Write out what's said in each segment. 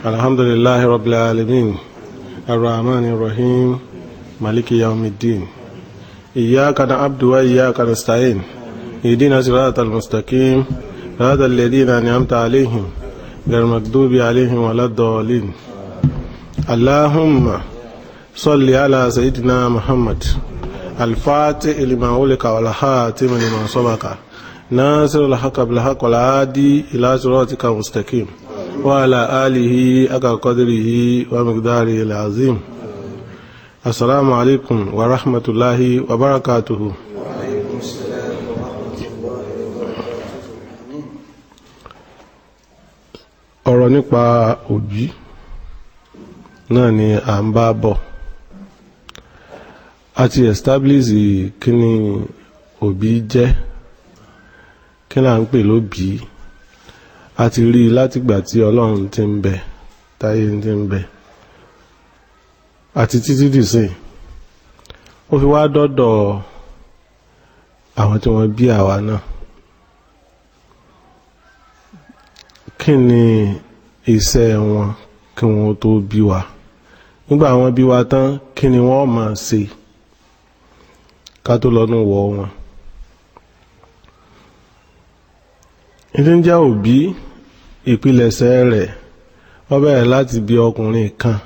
الحمد لله رب العالمين الرحمن الرحيم مالك يوم الدين إياك نعبد وإياك نستعين اهدنا الصراط المستقيم هذا الذين أنعمت عليهم غير المغضوب عليهم ولا الضالين اللهم صل على سيدنا محمد الفاتح لما أغلق والخاتم لما سبق ناصر الحق بالحق والهادي إلى صراطك المستقيم وعلى آله حق قدره ومقداره العظيم. السلام عليكم ورحمة الله وبركاته. وعليكم السلام ورحمة الله وبركاته. ọ̀rọ̀ nípa òbí náà ni à ń bá bọ̀. A ti establish kí ni òbí jẹ́, kí là ń pè lóbí. A ti rí látìgbà tí Ọlọ́run ti ń bẹ, táyé ti ń bẹ, àti títí dìsìn. Ó fi wá dọ́dọ̀ àwọn tí wọ́n bí àwa náà. Kí ni iṣẹ́ wọn kí wọ́n tó bí wa? Nígbà wọ́n bí wa tán, kí ni wọ́n máa ṣe ká tó lọ́nà wọ̀ wọn? Ìdí ń jẹ́ òbí, ìpilẹ̀ṣẹ̀ rẹ̀ ó bẹ̀rẹ̀ láti bí ọkùnrin kan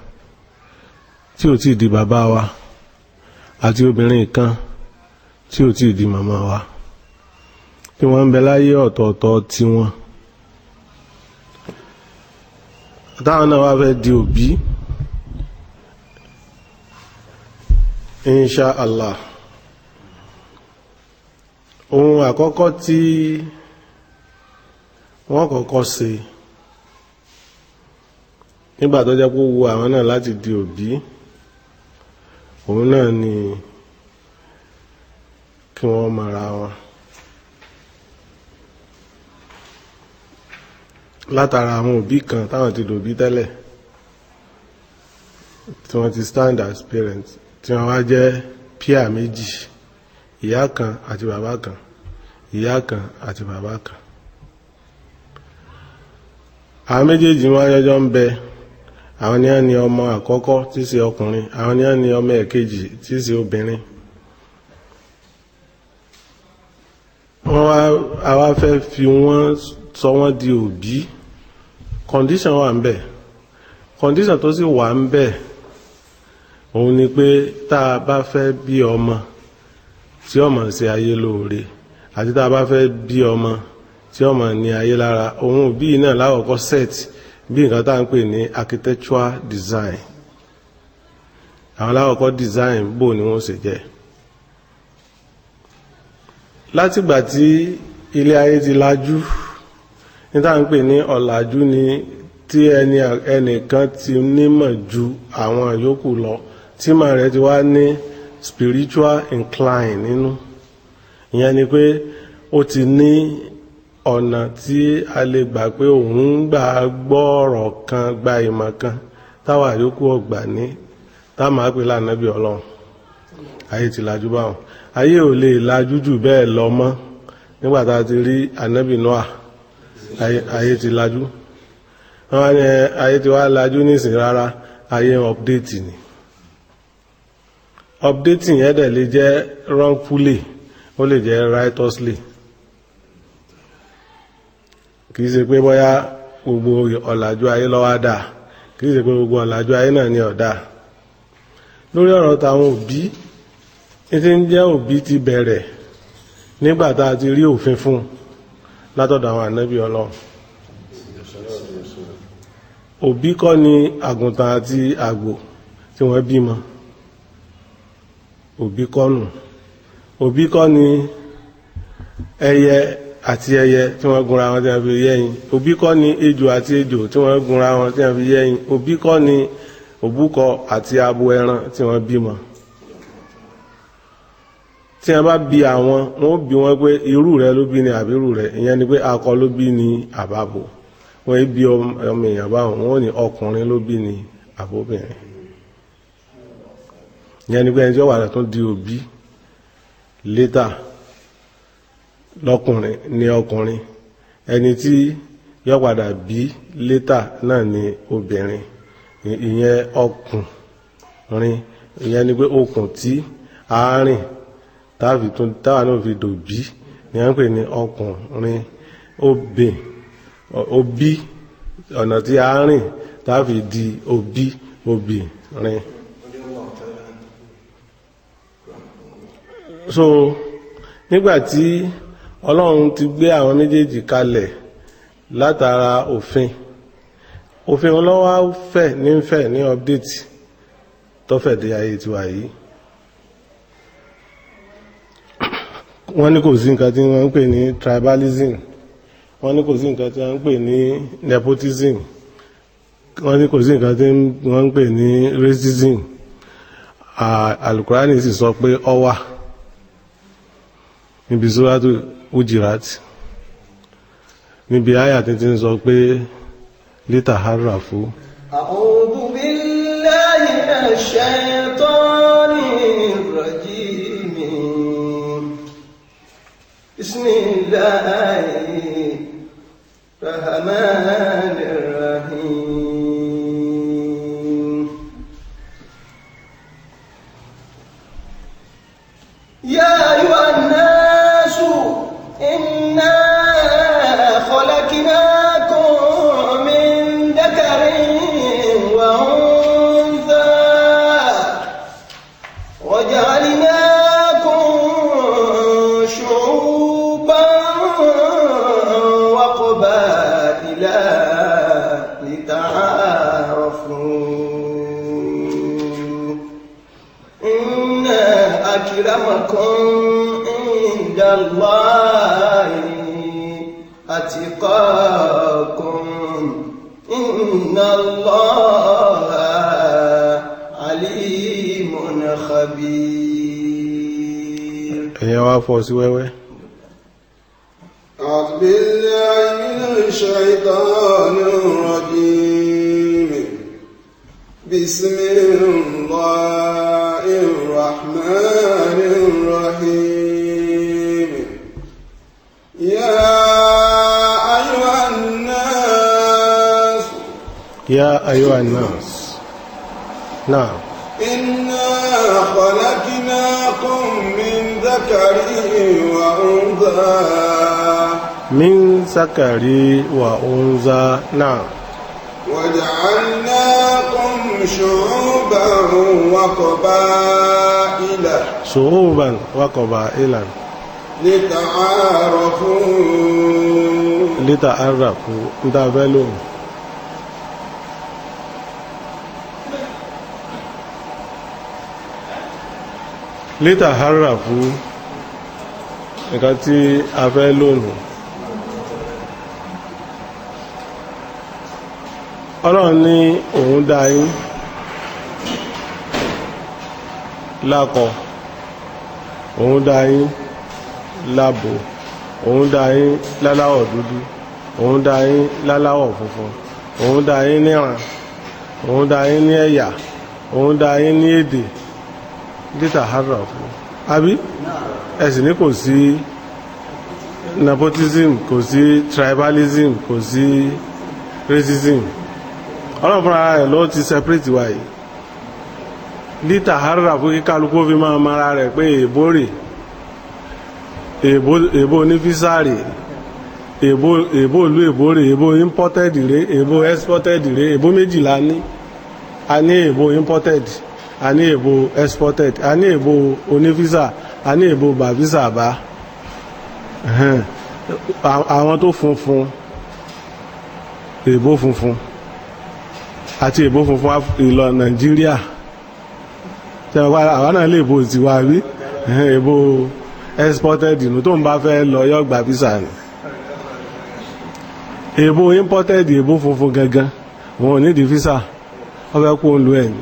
tí ò tíì di bàbá wa àti obìnrin kan tí ò tíì di màmá wa, tí wọ́n ń bẹ láyé ọ̀tọ̀ọ̀tọ̀ tiwọn. Táwọn náà wá fẹ́ di òbí, insha Allah, ohun àkọ́kọ́ tí wọ́n kọ́kọ́ ṣe nígbà tó jẹ́ kó wu àwọn náà láti di òbí, òun náà ni kí wọ́n mara wọn. Látara àwọn òbí kan táwọn ti dòbí tẹ́lẹ̀, tí wọ́n ti stand as parents, tí wọ́n wá jẹ́ píà méjì, ìyá kan àti bàbá kan, ìyá kan àti bàbá kan. Àwọn méjèèjì wọ́n yọjọ́ ń bẹ, àwọn ni wọ́n ní ọmọ àkọ́kọ́ tí í ṣe ọkùnrin, àwọn ni wọ́n ní ọmọ ẹ̀kejì tí í ṣe obìnrin. Àwa fẹ́ fi wọ́n sọ wọ́n di òbí. Condition wà ń bẹ. Condition tó sì wà ń bẹ òun ni pé tá a bá fẹ́ bí ọmọ tí ọmọ ṣe ayé lóore, àti tá a bá fẹ́ bí ọmọ tí ọmọ ní ayé lára, òun òbí náà láwọ̀kọ́ set bí nǹkan tá à ń pè ní architectural design. Àwọn láwọ̀kọ́ design bò ní wọ́n ṣe jẹ́. Látìgbà tí ilé ayé ti lajú, ní tá à ń pè ní ọ̀làjú ni tí ẹnìkan ti nímọ̀ ju àwọn yòókù lọ, tí màá rẹ̀ ti wá ní spiritual incline nínú. Ìyẹn ni pé ó ti ní ọ̀nà tí a lè gbà pé òun ń gbà gbọ́ ọ̀rọ̀ kan, gba ìmọ̀ kan táwa yòókù ọ̀gbà ní, táà máa pè lánàbí Ọlọ́run. Ayé ti lajú báwọn. Ayé ò lè lajú jù bẹ́ẹ̀ lọ mọ́. Nígbà tá a ti rí ànábì Nóà, ayé ti lajú. Wọ́n ní ayé ti wá lajú nísìn, rárá, ayé update ni. Updating yẹn dẹ̀ lè jẹ́ wrongfully, ó lè jẹ́ righteously. Kìí ṣe pé bóyá gbogbo ọ̀làjú ayé ló wá dà, kìí ṣe pé gbogbo ọ̀làjú ayé náà ni ọ̀dà. Lórí ọ̀rọ̀ táwọn òbí, tí ń jẹ́ òbí ti bẹ̀rẹ̀ nígbà tá a ti rí òfin fún látọ̀dọ̀ àwọn ànábì Ọlọ́run. Òbí kọ́ ni àgùntàn àti àgbò tí wọ́n bímọ, òbí kọ́ nù. Òbí kọ́ ni ẹyẹ àti ẹyẹ tí wọ́n gúnra wọn tí wọ́n fi yẹ́yin. Òbí kọ́ ni ejò àti ejò tí wọ́n gúnra wọn tí wọ́n fi yẹ́yin. Òbí kọ́ ni òbúkọ àti abo ẹran tí wọ́n bímọ. Tí wọ́n bá bí àwọn, wọ́n bí wọ́n pé irú rẹ̀ ló bí ni àbí irú rẹ̀, ìyẹn ni pé akọ ló bí ni àbábò. Wọ́n bí ọmọ èèyàn báwọn, wọ́n ní ọkùnrin ló bí ni àbóbìnrin. Ìyẹn ni pé ẹni tí ó wà rẹ̀ tún di òbí létà lọ́kùnrin ní ọkùnrin, ẹni tí yóò padà bí létà náà ní obìnrin, ìyẹn ọkùnrin, ìyẹn ni pé okùn tí àárín táwa náà fi dòbí ni a ń pè ní ọkùnrin. òbí ọ̀nà tí àárín táwa fi di obìnrin. So nígbàtí Ọlọ́run ti gbé àwọn méjèèjì kalẹ̀ látara òfin ọlọ́wọ́ fẹ̀ ní update tọ́fẹ̀ dé ayé tiwa yìí. Wọ́n ní kò sí nǹkan tí wọ́n ń pè ní tribalism, wọ́n ní kò sí nǹkan tí wọ́n ń pè ní nepotism, wọ́n ní kò sí nǹkan tí wọ́n ń pè ní racism. Al-Qur'ani sì sọ pé ó wà níbi Suratu Hujurat, níbi àyà tí ń sọ pé litaharafu. A'udhu billahi minash shaytanir rajim. Bismillahir rahmanir rahim. Ya ayyuhan nasu inna khalaqnakum min dhakarin wa untha wa ja'alnakum shu'uban wa qabaila lita'arafu. Inna akramakum inda Allahi atqakum. Inna Allaha alimun khabir. Ẹ̀yẹn wá fọ́ sí wẹ́wẹ́. A'udhu billahi minash shaitanir rajim. Bismillahir rahmanir rahim. Ya ayyuhan nas. Ya ayyuhan nas. Naam. Inna khalaqnakum min dhakarin wa untha. Min zakari wa unza. Naam. وجعلناكم شعوبا وقبائل Shu'uban wa qabailan لتعارفوا. lita'arafu. Ndabelo. Lita'arafu. Nǹkan tí a fẹ́ lónìí. Ọlọ́run ní òun dá yín lákọ, òun dá yín lábo, òun dá yín láláwọ̀ dúdú, òun dá yín láláwọ̀ funfun, òun dá yín níran, òun dá yín ní ẹ̀yà, òun dá yín ní èdè. Litaharafu. Àbí ẹ̀sìn ní kò sí nepotism, kò sí tribalism, kò sí racism. Ọlọ́run fúnra rẹ̀ ló ti separate wa yìí. Litaharafu kí kálukú fi máa mara rẹ̀ pé èbó rè, èbó onífísà rè, èbó ìlú èbó rè, èbó imported rè, èbó exported rè. Èbó méjìlá ní. A ní èbó imported, a ní èbó exported, a ní èbó onífísà, a ní èbó bàfísà bá. Àwọn tó funfun, èbó funfun àti èbó funfun ìlọ Nàìjíríà, àwọn náà lè bó ti wá rí. Èbó exported inú tó ń bá fẹ́ lọ yọ gbà visa ni. Èbó imported, èbó funfun gangan, wọn ò ní di visa, wọ́n fẹ́ kó ń lo ẹ̀yìn.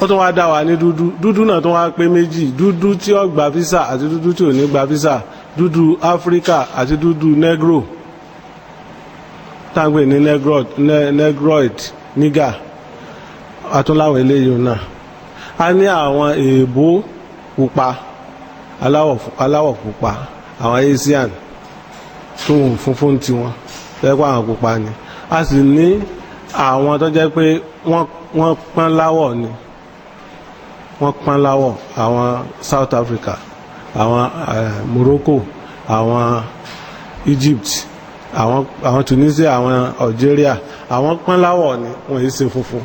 Ó tún wá dá wa ní dúdú náà tó wá pé méjì, dúdú tí ó gba visa àti dúdú tí ò ní gba visa, dúdú Áfíríkà àti dúdú negro, táǹgbé ní negroid, nígà, àtúnláwọ̀ eléyìí náà. A ní àwọn èèbó pupa, aláwọ̀ pupa, àwọn Asian tó funfun tí wọn. tẹ́ pé àwọn pupa ni a sì ní àwọn tó jẹ́ pé wọ́n pọ́n láwọ̀ ni wọ́n pọ́n láwọ̀ àwọn South Africa àwọn Morocco àwọn Egypt àwọn Tunisia àwọn Algeria àwọn pọ́n láwọ̀ ni wọ́n yìí ṣe funfun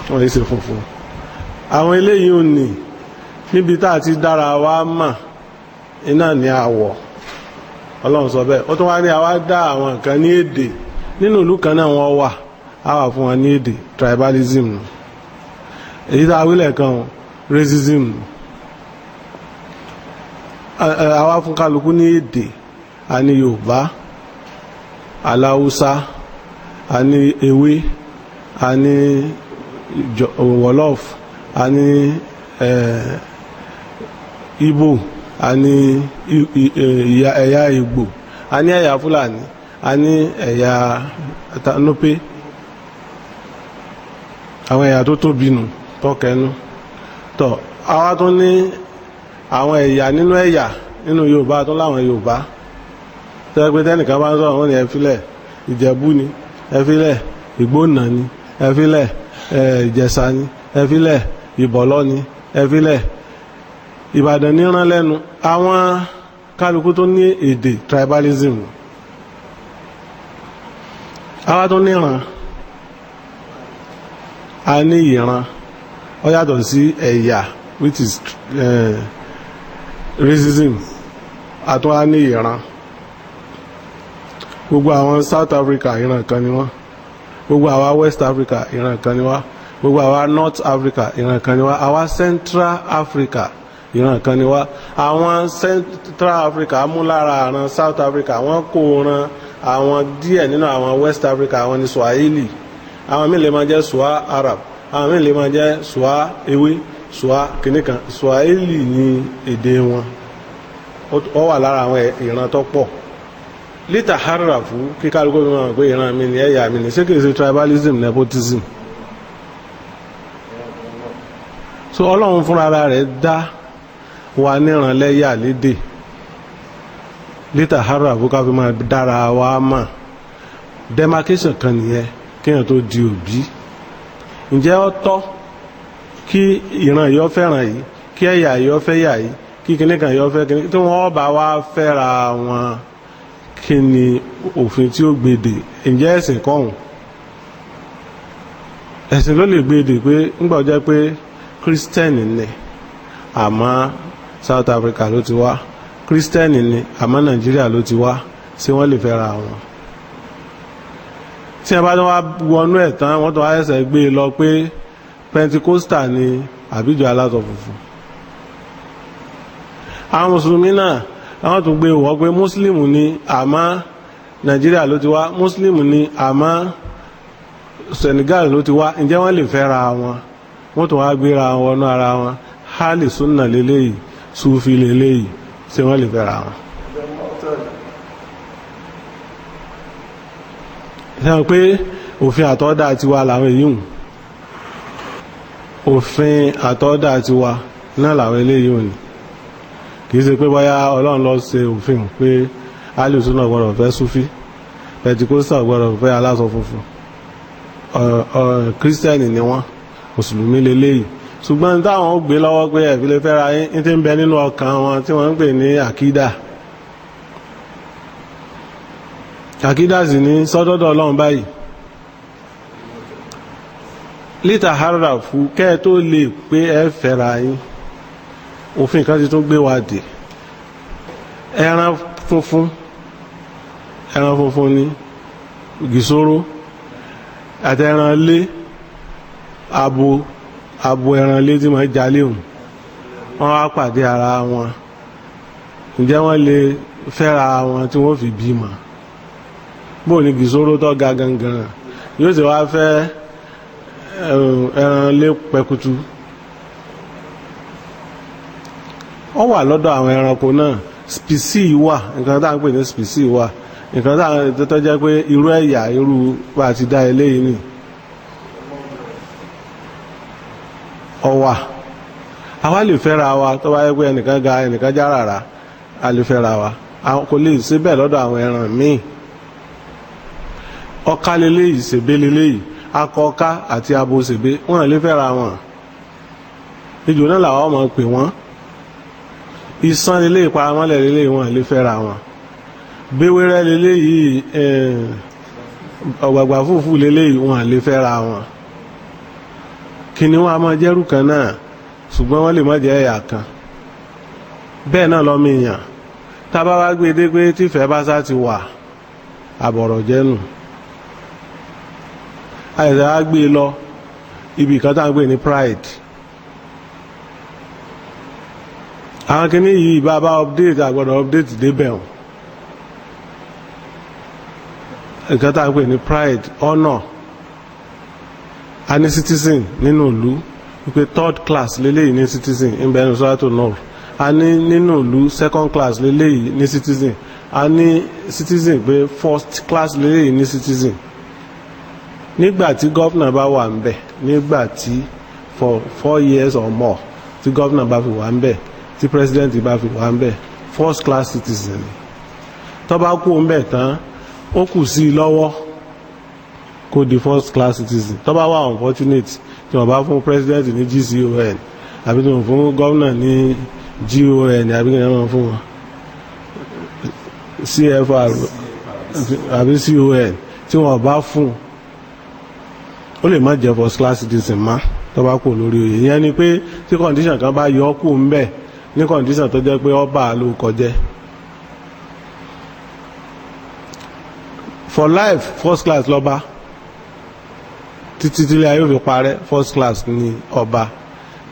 wọ́n yìí ṣe funfun àwọn eléyìí ò ní níbi tá a ti dára wa mà iná ní àwọ̀ Ọlọ́run sọ bẹ́ẹ̀ ó tún wá ní àwa dá àwọn nǹkan ní èdè nínú ìlú kan náà wọ́n wà á wà fún wọn ní èdè tribalism èyí tá a wílẹ̀ kan racism àwa fún kálukú ní èdè a ní Yorùbá aláwùsá a ní ewé a ní wolof a ní Igbo a ní ẹ̀yà Ìgbò a ní ẹ̀yà Fúlàní a ní ẹ̀yà Nupe àwọn ẹ̀yà tó tóbi nù tọ́kẹ́nu tọ́ àwa tó ní àwọn ẹ̀yà nínú ẹ̀yà nínú Yorùbá tó láwọn Yorùbá tẹ́lẹ̀ pé tẹ́nìkan bá ń sọ̀rọ̀ wọ́n ní ẹ̀fílẹ̀ Ìjẹ̀bú ni ẹ̀fílẹ̀ Ìgbónà ni ẹ̀fílẹ̀ Ìjẹ̀ṣà ni ẹ̀fílẹ̀ Ìbọ̀lọ́ ni ẹ̀fílẹ̀ Ìbàdàn ní rán lẹ́nu àwọn kálukú tó ní èdè tribalism àwa tó níran a ní ìran ó yàtọ̀ sí ẹ̀yà which is racism àtún a ní ìran gbogbo àwọn South Africa ìran kan ni wọ́n gbogbo àwa West Africa ìran kan ni wá gbogbo àwa North Africa ìran kan ni wá àwa Central Africa ìran kan ni wá àwọn Central Africa mú lára àrùn South Africa wọ́n kó ran àwọn díẹ̀ nínú àwọn West Africa àwọn ní Swahili àwọn míì lè máa jẹ́ Swa Arab àwọn míì lè máa jẹ́ Swa ewé Swa kìnìkan Swahili ní èdè wọn ó wà lára àwọn ìran tó pọ̀ lítà harra fún kíkálukú mi máa pé ìran mi ní ẹ̀yà mi ní ṣé kìí ṣe tribalism nepotism so Ọlọ́run fúnra rẹ̀ dá wa níran lẹ́yà lédè lítà harra fún ká fi máa dára wa mà demarcation kan nìyẹn kéèyàn tó di òbí ǹjẹ́ ó tọ́ kí ìran yọ fẹ́ràn yìí kí ẹ̀yà yọ fẹ́ yà yìí kí kìnìkan yọ fẹ́ kìnìkan tí wọ́n bá wá fẹ́ra wọn kí ni òfin tí ó gbèdè ǹjẹ́ ẹ̀sìn kọ́hùn ẹ̀sìn ló lè gbèdè pé ńgbà jẹ́ pé kírísítẹ́nì ni àmọ́ South Africa ló ti wá kírísítẹ́nì ni àmọ́ Nàìjíríà ló ti wá ṣé wọ́n lè fẹ́ra wọn tí wọ́n bá tó wá wọnú ẹ̀ tán wọ́n tó wá ẹsẹ̀ gbé e lọ pé Pentecostal ni àbíjọ aláṣọ funfun àwọn mùsùlùmí náà àwọn tó gbé wọ́ pé Muslim ni àmọ́ Nàìjíríà ló ti wá Muslim ni àmọ́ Senegal ló ti wá ǹjẹ́ wọ́n lè fẹ́ra wọn wọ́n tó wá gbéra wọnú ara wọn hali sunna lélẹ́yìí Sufi lélẹ́yìí ṣé wọ́n lè fẹ́ra wọn. sẹ́wọ̀n pé òfin àtọ́dá tiwa làwọn èyí hùn òfin àtọ́dá tiwa náà làwọn eléyìí hùn ni kìí ṣe pé bóyá Ọlọ́run ló ṣe òfin pé alùsùnà gbọ́dọ̀ fẹ́ Sufi Pentecostal gbọ́dọ̀ fẹ́ aláṣọ funfun kírísítẹ́nì ni wọ́n mùsùlùmí lélẹ́yìí ṣùgbọ́n táwọn ó gbé lọ́wọ́ pé ẹ̀fílẹ̀ fẹ́ra yín tí ń bẹ nínú ọkàn wọn tí wọ́n ń pè ní àkídà àkídà sì ní sọ́dọ́dọ̀ Ọlọ́run báyìí lítà harra fún kẹ́ tó lè pé ẹ fẹ́ra yín òfin kan ti tún gbé wa dè ẹran funfun ní gìsóró àti ẹran lé abo ẹran lé tí wọ́n jalè hùn wọ́n wá pàdé ara wọn ǹjẹ́ wọ́n lè fẹ́ra wọn tí wọ́n fi bímọ bóò ní gìsóró tó ga gangan yóò sì wá fẹ́ ẹran lé pẹkutu ó wà lọ́dọ̀ àwọn ẹranko náà specie wà nǹkan tá à ń pè ní specie wà nǹkan tá à ń tó jẹ́ pé irú ẹ̀yà irú bá a ti dá eléyìí nì ọwà àwa lè fẹ́ra wa tó bá yẹ pé ẹnìkan ga ẹnìkan já rárá a lè fẹ́ra wa kò lè ṣe bẹ́ẹ̀ lọ́dọ̀ àwọn ẹran míì ọká leléyìí ṣèbé leléyìí akọ ọká àti abo ṣèbé wọn lè fẹ́ra wọn ejò náà làwọn ọmọ pè wọ́n ìsán leléyìí paramọ́lẹ̀ leléyìí wọn lè fẹ́ra wọn béwérẹ́ leléyìí ọ̀gbàgbà fùfú leléyìí wọn lè fẹ́ra wọn kìnìún a máa jẹ́rù kan náà ṣùgbọ́n wọ́n lè má jẹ́ ẹ̀yà kan bẹ́ẹ̀ náà lọ́mọ èèyàn tábà wá gbé dé pé tífẹ̀ẹ́ bá sá ti wà àbọ̀rọ̀ jẹ́nu àìsàn á gbé lọ ibì kan tá à ń gbé ní pride àwọn kìíní yìí bá update àgbọ̀dọ̀ update débẹ̀ hàn nǹkan tá à ń pè ní pride honour a ní citizen nínú ìlú wípé third class lélẹ́yìí ní citizen ìbẹ̀rù sọ́tò náà a ní nínú ìlú second class lélẹ́yìí ní citizen a ní citizen pé first class lélẹ́yìí ní citizen nígbà tí gọ́fìnà bá wà ń bẹ̀ nígbà tí for 4 years or more tí gọ́fìnà bá fi wà ń bẹ̀ tí president bá fi wà ń bẹ̀ first class citizen tó bá kú ń bẹ̀ tán ó kù sí i lọ́wọ́ kó di first class citizen tó bá wà unfortunate tí wọ́n bá fún president ní GCON àbí tí wọ́n fún gọ́vnà ní GON àbí kí wọ́n fún wọn CFR àbí CON tí wọ́n bá fún ó lè má jẹ́ first class citizen má tó bá kú lórí oyè ìyẹn ni pé tí condition kan bá yọ kù ń bẹ̀ ní condition tó jẹ́ pé ọba ló kọjẹ́ for life first class lọ́ba títí tí ilé ayé ò fi parẹ́ first class ní ọba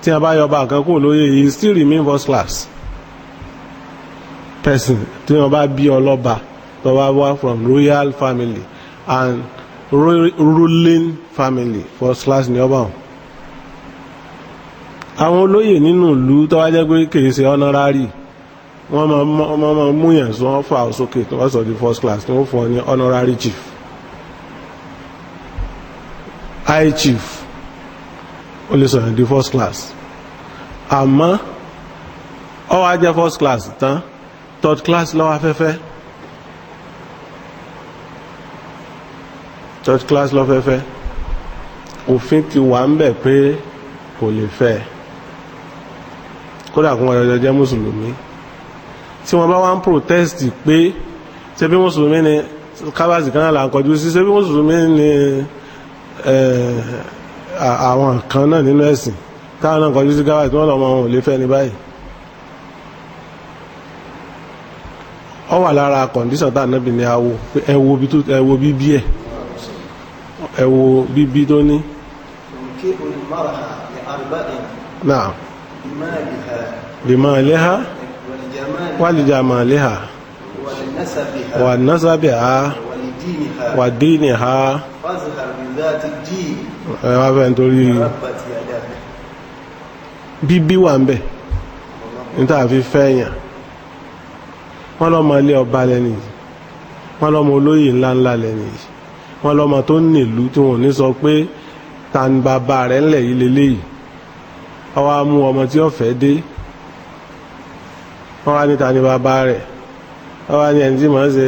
tí a bá yọ ọba kan kúrò lóyè he still remain first class person tí wọ́n bá bí ọlọ́ba tó bá wá from royal family and ruling family first class ní ọba wọn. àwọn olóyè nínú ìlú tó wá jẹ́ pé kìí ṣe honorary wọ́n máa mú yẹn sọ wọ́n fà sókè tó wá sọ di first class tí wọ́n fún ọ ní honorary chief high chief ó lè sọ̀rọ̀ di first class àmọ́ ó wá jẹ́ first class tán third class lọ́wọ́ afẹ́fẹ́ third class lọ́fẹ́fẹ́ òfin ti wà ń bẹ̀ pé kò lè fẹ́ kódà kún ọ̀yọ́ jẹ́ mùsùlùmí tí wọ́n bá wá ń protest pé ṣe bí mùsùlùmí ni kábàsì kan náà là ń kọjú sí ṣe bí mùsùlùmí ni àwọn kan náà nínú ẹ̀sìn táwọn náà kọjú sí kábàsì tí wọ́n lọ́mọ wọn ò lè fẹ́ ní báyìí ọ wà lára kọ̀ǹdíṣàn tá ànábì ní awo pé ẹ wo bíbí ẹ̀ ẹ wo bíbí tó ní. náà limaliha walijamaliha wanasabiha wadiniha ẹ wá fẹ́ nítorí bíbí wà ń bẹ̀ níta fi fẹ́yàn wọ́n lọ́mọ ilé ọba lẹ́ni yìí wọ́n lọ́mọ olóyè ńláńlá lẹ́ni yìí wọ́n lọ́mọ tó nílùú tí wọ́n ní sọ pé ta ni bàbá rẹ̀ ńlẹ̀ yìí leléyìí wọ́n wá mú ọmọ tí ó fẹ́ dé wọ́n wá ní ta ni bàbá rẹ̀ wọ́n wá ní ẹni tí màá ṣe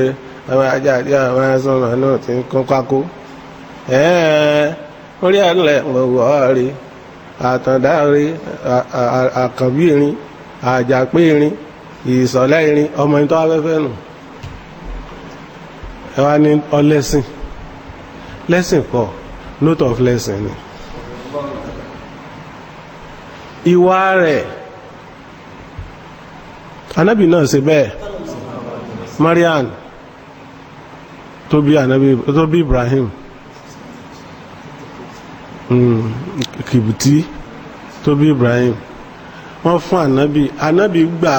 àwọn ajá àti àwọn asọ́nà náà ti ń kọ́ kákó orí àlẹ́ ọ̀wọ́ rí àtàndá rí àkànbí irin àjàpé irin ìsọ̀lẹ́ irin ọmọ ìtọ́ afẹ́fẹ́ nù ẹ wá ní ọlẹ́sìn lẹ́sìn kọ́ note of lesson ni ìwà rẹ̀ anábì náà ṣe bẹ́ẹ̀ Mariam tó bí Ibrahim kìbìtì tó bí Ibrahim wọ́n fún anábì gbà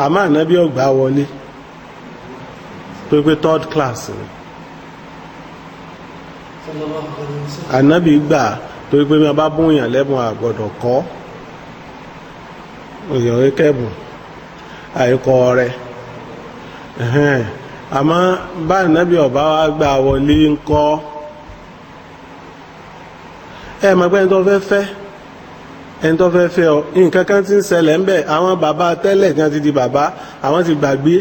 àmọ́ ànábì ọgbà wọlé tó pé third class ni ànábì gbà tó pé bí wọ́n bá bóyàn lẹ́bùn àgbọ̀dọ̀ kọ́ òyìnbó kẹ́bùn àìkọ́ rẹ̀ àmọ́ bá ànábì ọba wa gbà wọlé ń kọ́ ẹ mọ̀ pé ẹni tó fẹ́ fẹ́ ọ nǹkan kan ti ń ṣẹlẹ̀ ń bẹ̀ àwọn bàbá tẹ́lẹ̀ tí wọ́n ti di bàbá àwọn ti gbàgbé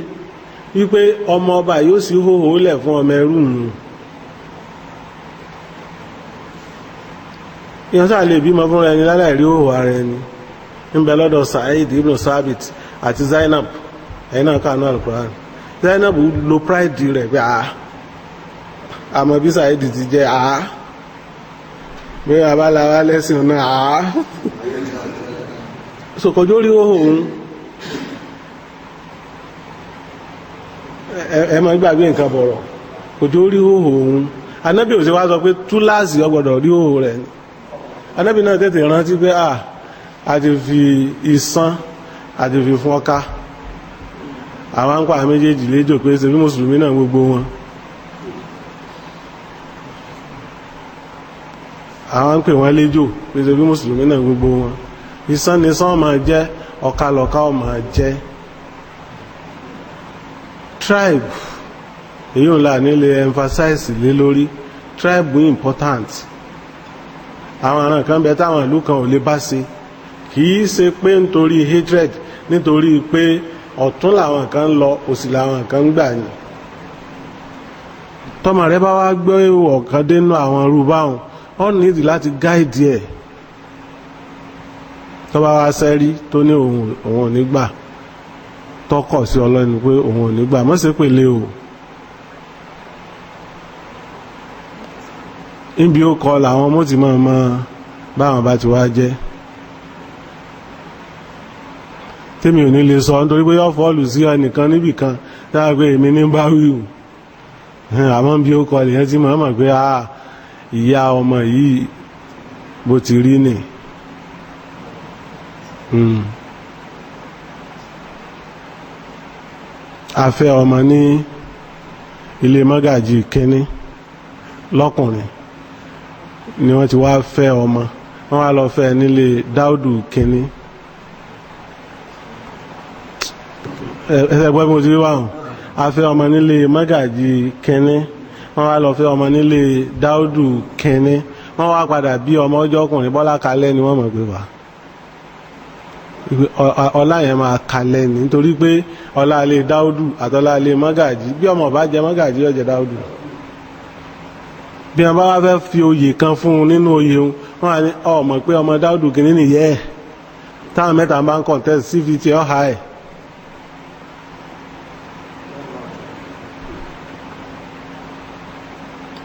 wípé ọmọ ọba yóò sì hóhó lẹ̀ fún ọmọ ẹrú nù. ìyẹn sáà lè bímọ fún ẹni láláì rí hóhó ara ẹni. ń bẹ lọ́dọ̀ Sa'id ibn Sabit àti Zainab ẹ̀yin náà kà ní Al-Qur'an. Zainab lo pride rẹ̀ pé àmọ́ bí Sa'id ti jẹ́ bí abáláwá lẹ́sìn náà sòkòjó rí hóhó òun. ẹ máa gbàgbé nǹkan bọ̀rọ̀ kòjó rí hóhó òun. Anábì ò sí wá sọ pé túláàsì ọgbọ̀dọ̀ rí hóhó rẹ̀ ni. Anábì náà tètè rántí pé a ti fi ìsán a ti fi fún ọká àwọn ń pa àwọn méjèèjì léjò pé ṣe bí mùsùlùmí náà gbogbo wọn. àwọn ń pè wọ́n léjò pé ṣe bí mùsùlùmí náà gbogbo wọn. ìsán ni sán máa jẹ́ ọ̀ka lọ̀ka ọ̀ máa jẹ́. Tribe èyí ńlá nílé emphasize lé lórí tribe important. àwọn aràn kan bẹ táwọn ìlú kan ò lè bá ṣe kìí ṣe pé nítorí hatred nítorí pé ọ̀tún làwọn kan ń lọ òsì làwọn kan ń gbà ní. tọ́mọ rẹ bá wá gbé ọ̀kan dénú àwọn irú báwọn wọ́n nídìí láti gáìdì ẹ̀. tó bá wá sẹ́rí tó ní òun ò ní gbà tọkọ̀ sí ọlọ́ni pé òun ò ní gbà mọ́ sí pèlè o. níbi ó kọ làwọn ọmọ tí mọ́ báwọn bá ti wá jẹ́. tèmi ò ní lè sọ nítorí pé yọ́ fọ́ọ̀lù sí ẹnìkan níbìkan dáa pé èmi ní bá wíwù. àmọ́ bí ó kọ lèyàn tí mọ̀ pé ìyá ọmọ yìí bó ti rí nì. a fẹ́ ọmọ ní ilé mọ́gàjì kínní lọ́kùnrin ni wọ́n ti wá fẹ́ ọmọ wọ́n wá lọ fẹ́ nílé Dáúdù kínní. ẹsẹ̀ gbọ́ bí mo ti rí wà hàn a fẹ́ ọmọ nílé mọ́gàjì kínní wọ́n wá lọ fẹ́ ọmọ nílé Dáúdù kínní wọ́n wá padà bí ọmọ ọjọ́ ọkùnrin Bọ́lá Kalẹ́ ni wọ́n mọ̀ pé wà. ọlá yẹn máa kalẹ̀ ní nítorí pé ọlá ilé Dáúdù àtọlá ilé mọ́gàjì bí ọmọ bá jẹ mọ́gàjì yóò jẹ Dáúdù. bí wọn bá wá fẹ́ fi oyè kan fún un nínú oyè wọn wọn á ní ọmọ pé ọmọ Dáúdù kìíní nìyẹ́ ẹ̀ táwọn mẹ́ta bá ń contest cvt ọ̀há ẹ̀.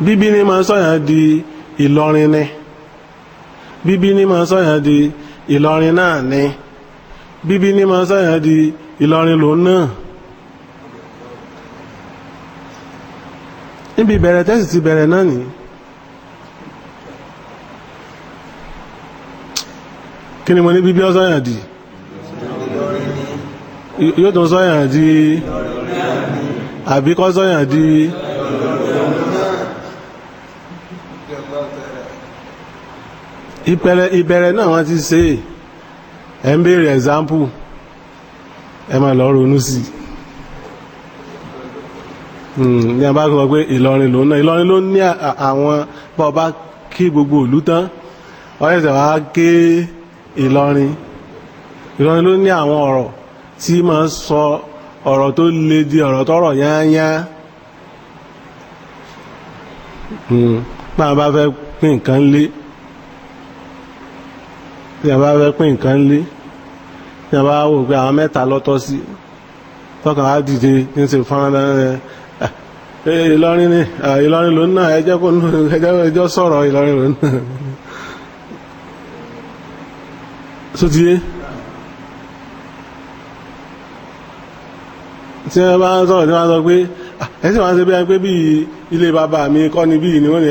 bíbí ní máa sọ̀yàn di Ìlọrin ni bíbí ní máa sọ̀yàn di Ìlọrin náà ni bíbí ní máa sọ̀yàn di Ìlọrin lòun náà. níbi ìbẹ̀rẹ̀ tẹ́sì ti bẹ̀rẹ̀ náà ni kí ni mo ní bíbí ọ sọ̀yàn di yóò tún sọ̀yàn di àbíkọ́ sọ̀yàn di ìbẹ̀rẹ̀ náà wọ́n ti ṣe ẹ̀ ń béèrè example ẹ máa lọ ronú sí ní abá sọ pé Ìlọrin ló ná Ìlọrin ló ní àwọn bá ọba kí gbogbo ìlú tán ọ̀rẹ́sẹ̀ wá ké Ìlọrin ló ní àwọn ọ̀rọ̀ tí máa sọ ọ̀rọ̀ tó le di ọ̀rọ̀ tọ́rọ̀ yányá bá fẹ́ pín nǹkan lé tí a bá fẹ́ pín nǹkan lé tí a bá wò pé àwọn mẹ́ta lọ́tọ́ sí tọ́kàn á dìde ní ṣe fọ́nrán Ìlọrin ni Ìlọrin ló náà ẹjọ́ sọ̀rọ̀ Ìlọrin ló náà sótíyé tí wọ́n bá ń sọ̀rọ̀ tí wọ́n sọ pé ẹ̀sìn wọn ṣe bí i pé bí ilé bàbá mi kọ́ ni bí ni wọ́n ní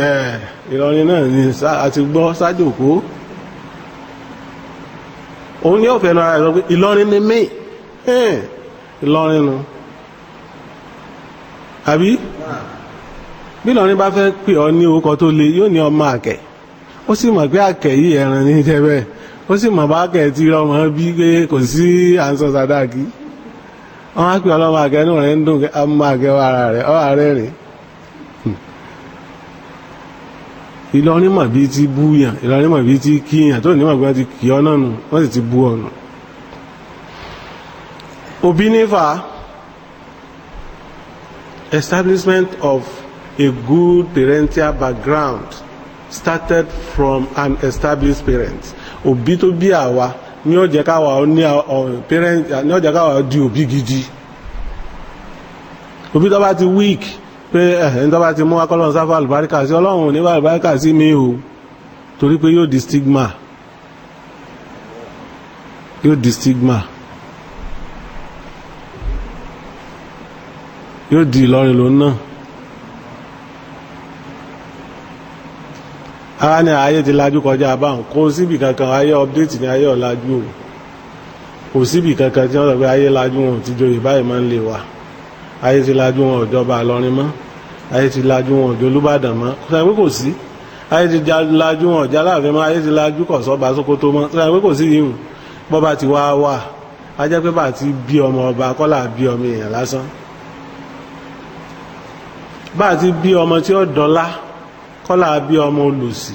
Ìlọrin náà ni àti gbọ́ sájòkó òun ní ọ̀fẹ́ náà rẹ̀ sọ pé Ìlọrin ni mí Ìlọrin nu àbí bí Ìlọrin bá fẹ́ pè ọ ní orúkọ tó le yóò ní ọmọ àkẹ́ ó sì mọ̀ pé àkẹ́ yìí ẹran ní jẹ́ bẹ́ẹ̀ ó sì mọ̀ bá àkẹ́ tí ọmọ bí pé kò sí àǹsọ̀ sàdáàkì wọ́n á pè ọlọ́mọ àkẹ́ náà rẹ̀ ń dùn ọmọ àkẹ́ ara rẹ̀ ọ́ ààrẹ rẹ̀ Ìlọrin mọ̀ bí ti búyàn Ìlọrin mọ̀ bí ti kíyàn tó ní mọ̀ bí wọ́n ti kì ọ́ náà nù wọ́n sì ti bú ọ̀nà òbí nífà establishment of a good parental background started from an established parent. Òbí tó bí àwa ní ó jẹ́ káwa ní parent ní ó jẹ́ káwa di òbí gidi. Òbí tó bá ti weak pé ẹni tó bá ti mú akọ́lọ́run sáfà àlùbáríkà sí Ọlọ́run ní àlùbáríkà sí mi o torí pé yóò di stigma. Yóò di stigma. Yóò di Ìlọrin lòun náà. Ara ní ayé ti lajú kọjá báwọn kò síbì kankan ayé update ní ayé ọ̀làjú o kò síbì kankan tí wọ́n sọ pé ayé lajú wọn ti joyè báyìí máa ń lè wà ayé ti lajú wọn ọ̀jọba Ìlọrin mọ́ ayé ti lajú wọn ọ̀jọ̀ Olúbàdàn mọ́ sọ pé kò sí ayé ti lajú wọn ọ̀jọ̀ Aláàfin mọ́ ayé ti lajú Kọ̀sọ́ba Sókótó mọ́ sọ pé kò sí yìí bọ́ba ti wá wà á jẹ́ pé bá ti bí ọmọ ọba kọ́là bí ọmọ èèyàn lásán bá ti bí ọmọ tí ó dọ́lá kọ́lá bí ọmọ olùsì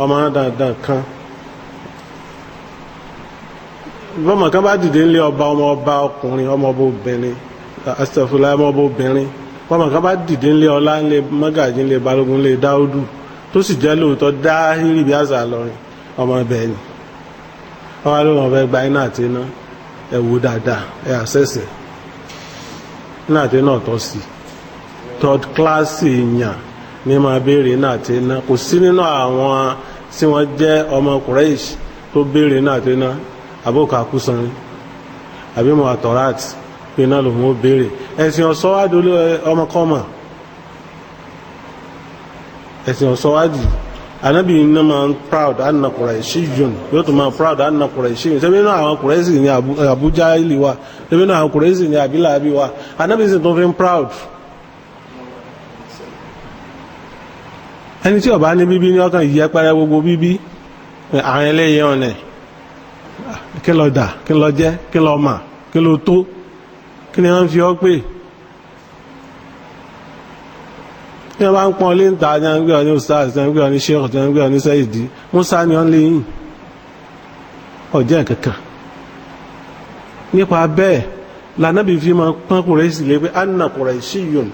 ọmọ dandan kan bọ́mọ̀ kan bá dìde ńlé ọba ọmọ ọba ọkùnrin ọmọ ọba obìnrin astagfirullah ọmọ ọba obìnrin bọ́mọ̀ kan bá dìde ńlé ọlá ńlé mọ́gàjí ńlé balógun ńlé dáúdù tó sì jẹ́ lóòótọ́ dáhìrì bí àṣà lọ́rin ọmọ ibẹ̀ ni wọ́n wá ló wọn fẹ́ gba iná àti iná ẹ̀ wò dáadáa ẹ̀ àṣẹ̀ṣẹ̀ iná àti iná ọ̀tọ̀ sí third class èèyàn ní máa béèrè náà tí iná kò sí nínú àwọn tí wọ́n jẹ́ ọmọ Quraysh tó béèrè náà tí iná àbókà kúsanrin àbí mọ̀ àtọ̀rát pé iná lòun ó béèrè ẹ̀sìn ọ̀sọ́wádìí ọmọkọ́mọ̀ ẹ̀sìn ọ̀sọ́wádìí anábì iná máa ń proud anna Qurayshiyun yóò tún máa proud anna Qurayshiyun ṣebí náà àwọn Quraysh ní Abu Jahili wa ṣebí náà àwọn Quraysh ní Abi Lahabi wa anábì sì tún fi ń proud. Ẹni tí ó bá ní bíbí ní ọkàn ìyẹpẹrẹ gbogbo bíbí àwọn ẹlẹ́yẹ ọ̀nà kí lọ dà kí lọ jẹ́ kí lọ mà kí lọ tó kí ni wọ́n fi ọ́ pé kí wọ́n bá ń pọ́n lé ń ta ní ẹgbẹ́ ọ̀ní ustaz ní ẹgbẹ́ ọ̀ní sheikh ní ẹgbẹ́ ọ̀ní sẹ́yìdì musa ni wọ́n lè yìn ọ̀jẹ́ kankan nípa bẹ́ẹ̀ lànàbì fi máa pọ́n Quraysh lé pé anna Qurayshiyun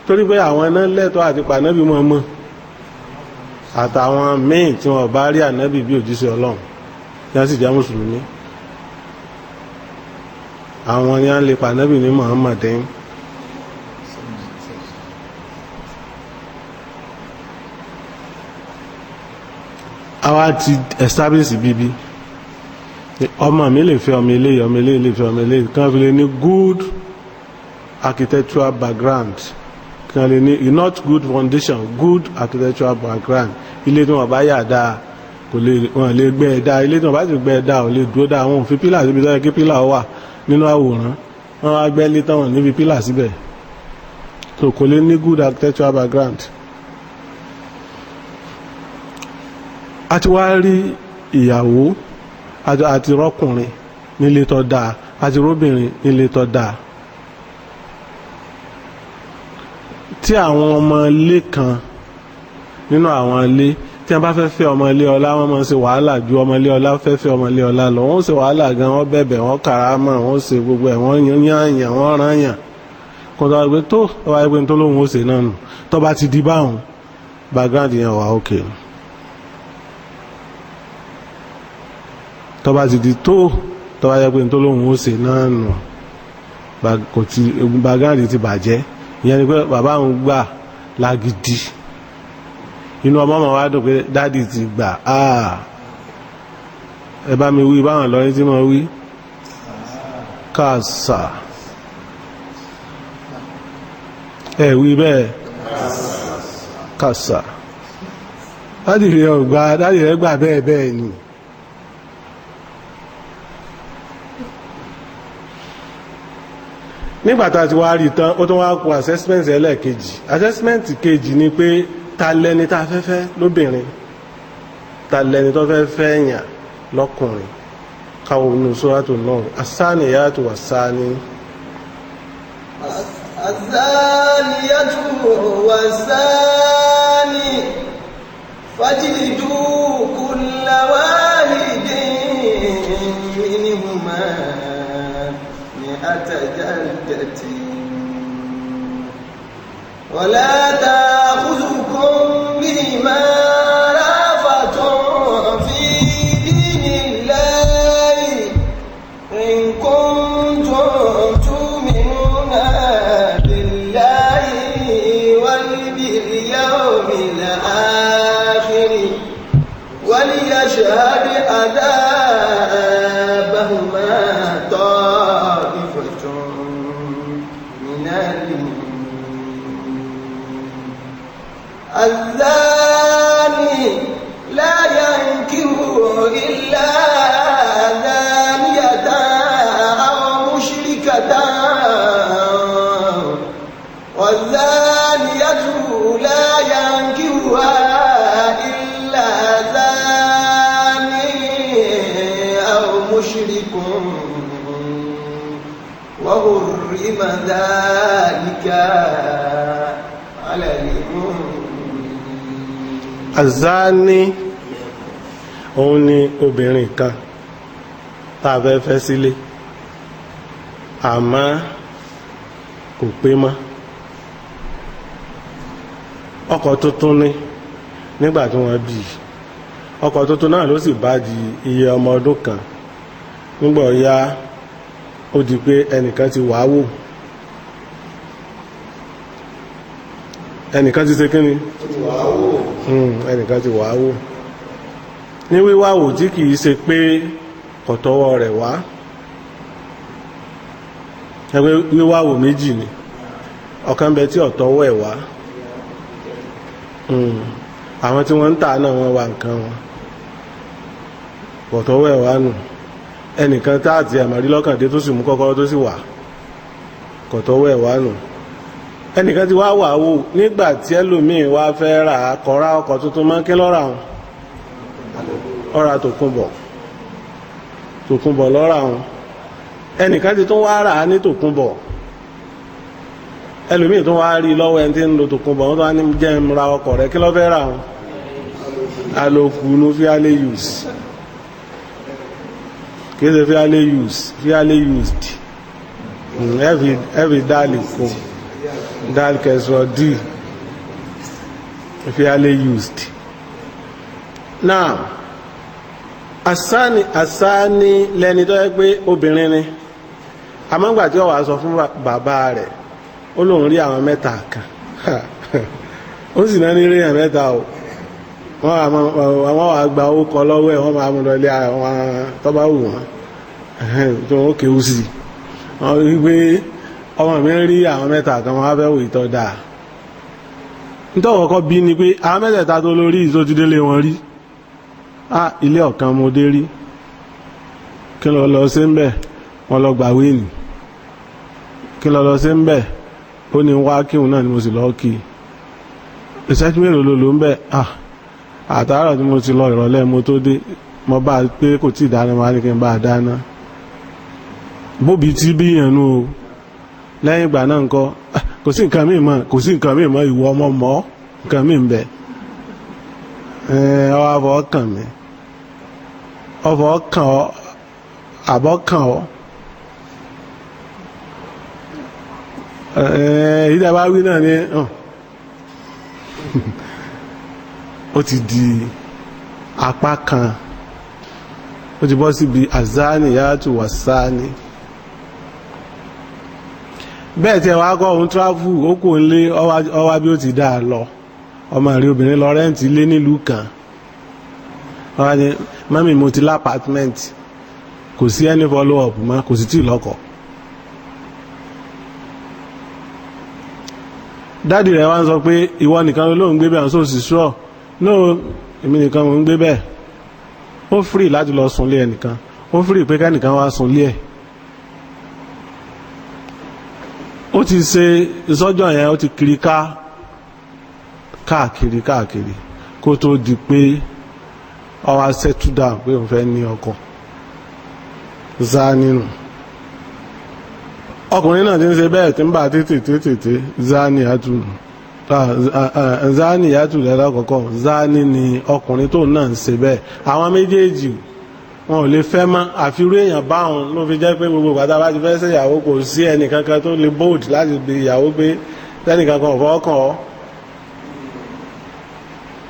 torí pé àwọn ẹ̀nà lẹ́tọ́ àti pànàbì mọ́ mọ́ àtàwọn míì tí wọ́n bá rí ànábì bí òjíṣẹ́ Ọlọ́run yá sì jẹ́ mùsùlùmí àwọn ni a ń lè pànábì ní Muhammadin àwa ti establish bíbí ọmọ mi lè fẹ́ ọmọ ilé ọmọ ilé lè fẹ́ ọmọ ilé kan fi lè ní good architectural background kan lè ní not good foundation good architectural background ilé tí wọ́n bá yà dáa kò lè wọ́n lè gbẹ́ ẹ̀ dáa ilé tí wọ́n bá ti gbẹ́ ẹ̀ dáa ò lè dúró dáa wọn ò fi pílà síbi tó yẹ kí pílà wà nínú àwòrán wọ́n wá gbẹ́ ilé táwọn níbi pílà síbẹ̀ so kò lè ní good architectural background. a ti wá rí ìyàwó àti rọ́kùnrin nílé tó dáa àti róbìnrin nílé tó dáa tí àwọn ọmọ ilé kan nínú àwọn ilé tí wọ́n bá fẹ́ fẹ́ ọmọ ilé ọlá wọ́n máa ń ṣe wàhálà ju ọmọ ilé ọlá fẹ́ ọmọ ilé ọlá lọ wọ́n ṣe wàhálà gan wọ́n bẹ̀bẹ̀ wọ́n kàrámà wọ́n ṣe gbogbo ẹ̀ wọ́n yányàn wọ́n rányàn kò tó wá pé tó wá pé tó lóhun ó ṣe náà nù tó bá ti di báwọn background yẹn wà ókè tó bá ti di tó wá pé tó lóhun ó ṣe náà nù kò ti background ti bàjẹ́ ìyẹn ni pé bàbá òun gbà lágídí inú ọmọ ọmọ wa dùn pé dádì ti gbà ẹ bá mi wí báwọn lọ́rin tí mo wí kàṣà ẹ wí bẹ́ẹ̀ kàṣà dádì rẹ̀ gbà bẹ́ẹ̀ bẹ́ẹ̀ ni nígbàtà tí wá rí tán ó tún wá kó assessment ẹlẹ́ẹ̀kejì assessment kejì ni pé ta lẹni tá fẹ́ fẹ́ lóbìnrin ta lẹni tó fẹ́ fẹ́ yàn lọ́kùnrin káwọn onú sóràtò náà asáni yàtò wà sáni. asáni yàtò wà sáni fajlidu kulla wahidin minhuma mi'ata jaldatin ولا تأخذكم بهما رأفة في دين الله إن كنتم تؤمنون بالله واليوم الآخر وليشهد عذابهما طائفة من الزاني لا ينكح إلا زانية أو مشركة والزانية لا ينكحها إلا زاني أو مشرك وحرم ذلك على المؤمنين. azani òun ni obìnrin kan tá a fẹ́ fẹ́ sílé àmọ́ kò pé mọ́ ọkọ tuntun ni nígbà tí wọ́n bí ọkọ tuntun náà ló sì bá di iye ọmọ ọdún kan nígbà ọ̀ya ó di pé ẹnìkan ti wàá wò ẹnìkan ti ṣe kí ni ẹnìkan ti wàá wò ní wíwá wò tí kìí ṣe pé kọ̀tọ́wọ́ rẹ̀ wá ẹgbẹ́ wíwá wò méjì ni ọ̀kan bẹ tí ọ̀tọ́wọ́ ẹ̀ wá àwọn tí wọ́n ń tà náà wọ́n wá nǹkan wọn kọ̀tọ́wọ́ ẹ̀ wá nù ẹnìkan táàtì àmàrí lọ́kàndé tó sì mú kọ́kọ́rọ́ tó sì wà kọ̀tọ́wọ́ ẹ̀ wá nù ẹnìkan ti wá wà wò nígbà tí ẹlòmíì wá fẹ́ rà á kọ́ra ọkọ̀ tuntun mọ́ kí lọ́ra wọn ọ̀rà tòkunbọ̀ lọ́ra wọn ẹnìkan ti tún wá rà á ní tòkunbọ̀ ẹlòmíì tún wá rí lọ́wọ́ ẹni tí ń lo tòkunbọ̀ wọn tó wá ní jẹ́ ń ra ọkọ̀ rẹ̀ kí lọ́ fẹ́ rà wọn àlòkù ní fíálé use kìí ṣe fíálé used every dálì kò dal kẹsàn d fairly used. Now asani lẹni tó yẹ pé obìnrin ni àmọ́ngbà tí ó wà sọ fún bàbá rẹ̀ ó lóun rí àwọn mẹ́ta kan ó sì náà ní rí àwọn mẹ́ta o wọ́n wà gba owó kọ lọ́wọ́ ẹ̀ wọ́n máa mú lọ ilé àwọn tó bá wù wọ́n tó wọ́n kéwú sí wọ́n rí pé ọmọ mi rí àwọn mẹ́ta kan wọ́n á fẹ́ wò ìtọ́ dáa nítọ́wọ́ kọ́ bí ni pé àwọn mẹ́tẹ̀ẹ̀ta tó lórí ìsójúdélé wọn rí ilé ọ̀kan mo dé rí kí lọ lọ sí ń bẹ̀ wọ́n lọ gbàwé nì kí lọ lọ sí ń bẹ̀ ó ní wá kíhun náà ni mo sì lọ kí ìṣẹ́jú mélòó ló ń bẹ̀ àtàárọ̀ tí mo ti lọ ìrọ̀lẹ́ mo tó dé mo bá pé kò tí ì dáná mo á ní kí n bá dáná bóbi tí bí yẹn nú o lẹ́yìn ìgbà náà ńkọ́ kò sí nǹkan míì mọ́ ìwọ ọmọ mọ́ nǹkan míì ń bẹ ọwọ́ àbọ̀ kàn mí ọ̀fọ̀ kàn ọ́ àbọ̀ kàn ọ́ èyí tí a bá wí náà ni ó ti di apá kan ó ti bọ́ síbi azani yàtò wàsáni bẹ́ẹ̀ tí ẹ wá kọ́ òun travel ó kò ń lé ọwá bí ó ti dáa lọ ọmọ rí obìnrin lọ rẹ́ǹtì lé nílùú kan ọwá ní mọ́mí mo ti lápàtmẹ́ǹt kò sí any follow up mọ́ kò sì tí lọ́kọ̀ dádì rẹ̀ wá ń sọ pé ìwọ nìkan ló ń gbé bẹ́ẹ̀ ọ̀sọ́ sì ṣọ́ no èmi nìkan mo ń gbé bẹ́ẹ̀ ó free láti lọ sùn lé ẹnìkan ó free pé kẹ́nìkan wá sùn lé ẹ̀ ó ti ṣe ìsọ́jọ́ yẹn ó ti kiri káàkiri kó tó di pé ó wá settle down pé òun fẹ́ ní ọkọ zá nínú ọkùnrin náà ti ń ṣe bẹ́ẹ̀ tí ń bá tètè zani yàtù lẹ́lọ́kọ̀ọ́kọ́ zani ni ọkùnrin tó náà ń ṣe bẹ́ẹ̀ àwọn méjèèjì wọn ò lè fẹ́ mọ́ àfirú èèyàn báwọn ló fi jẹ́ pé gbogbo bàtà bá ti fẹ́ ṣe ìyàwó kò sí ẹnì kankan tó lè bold láti bi ìyàwó pé tẹ́nìkan kan ọ̀fọ́ kàn ọ́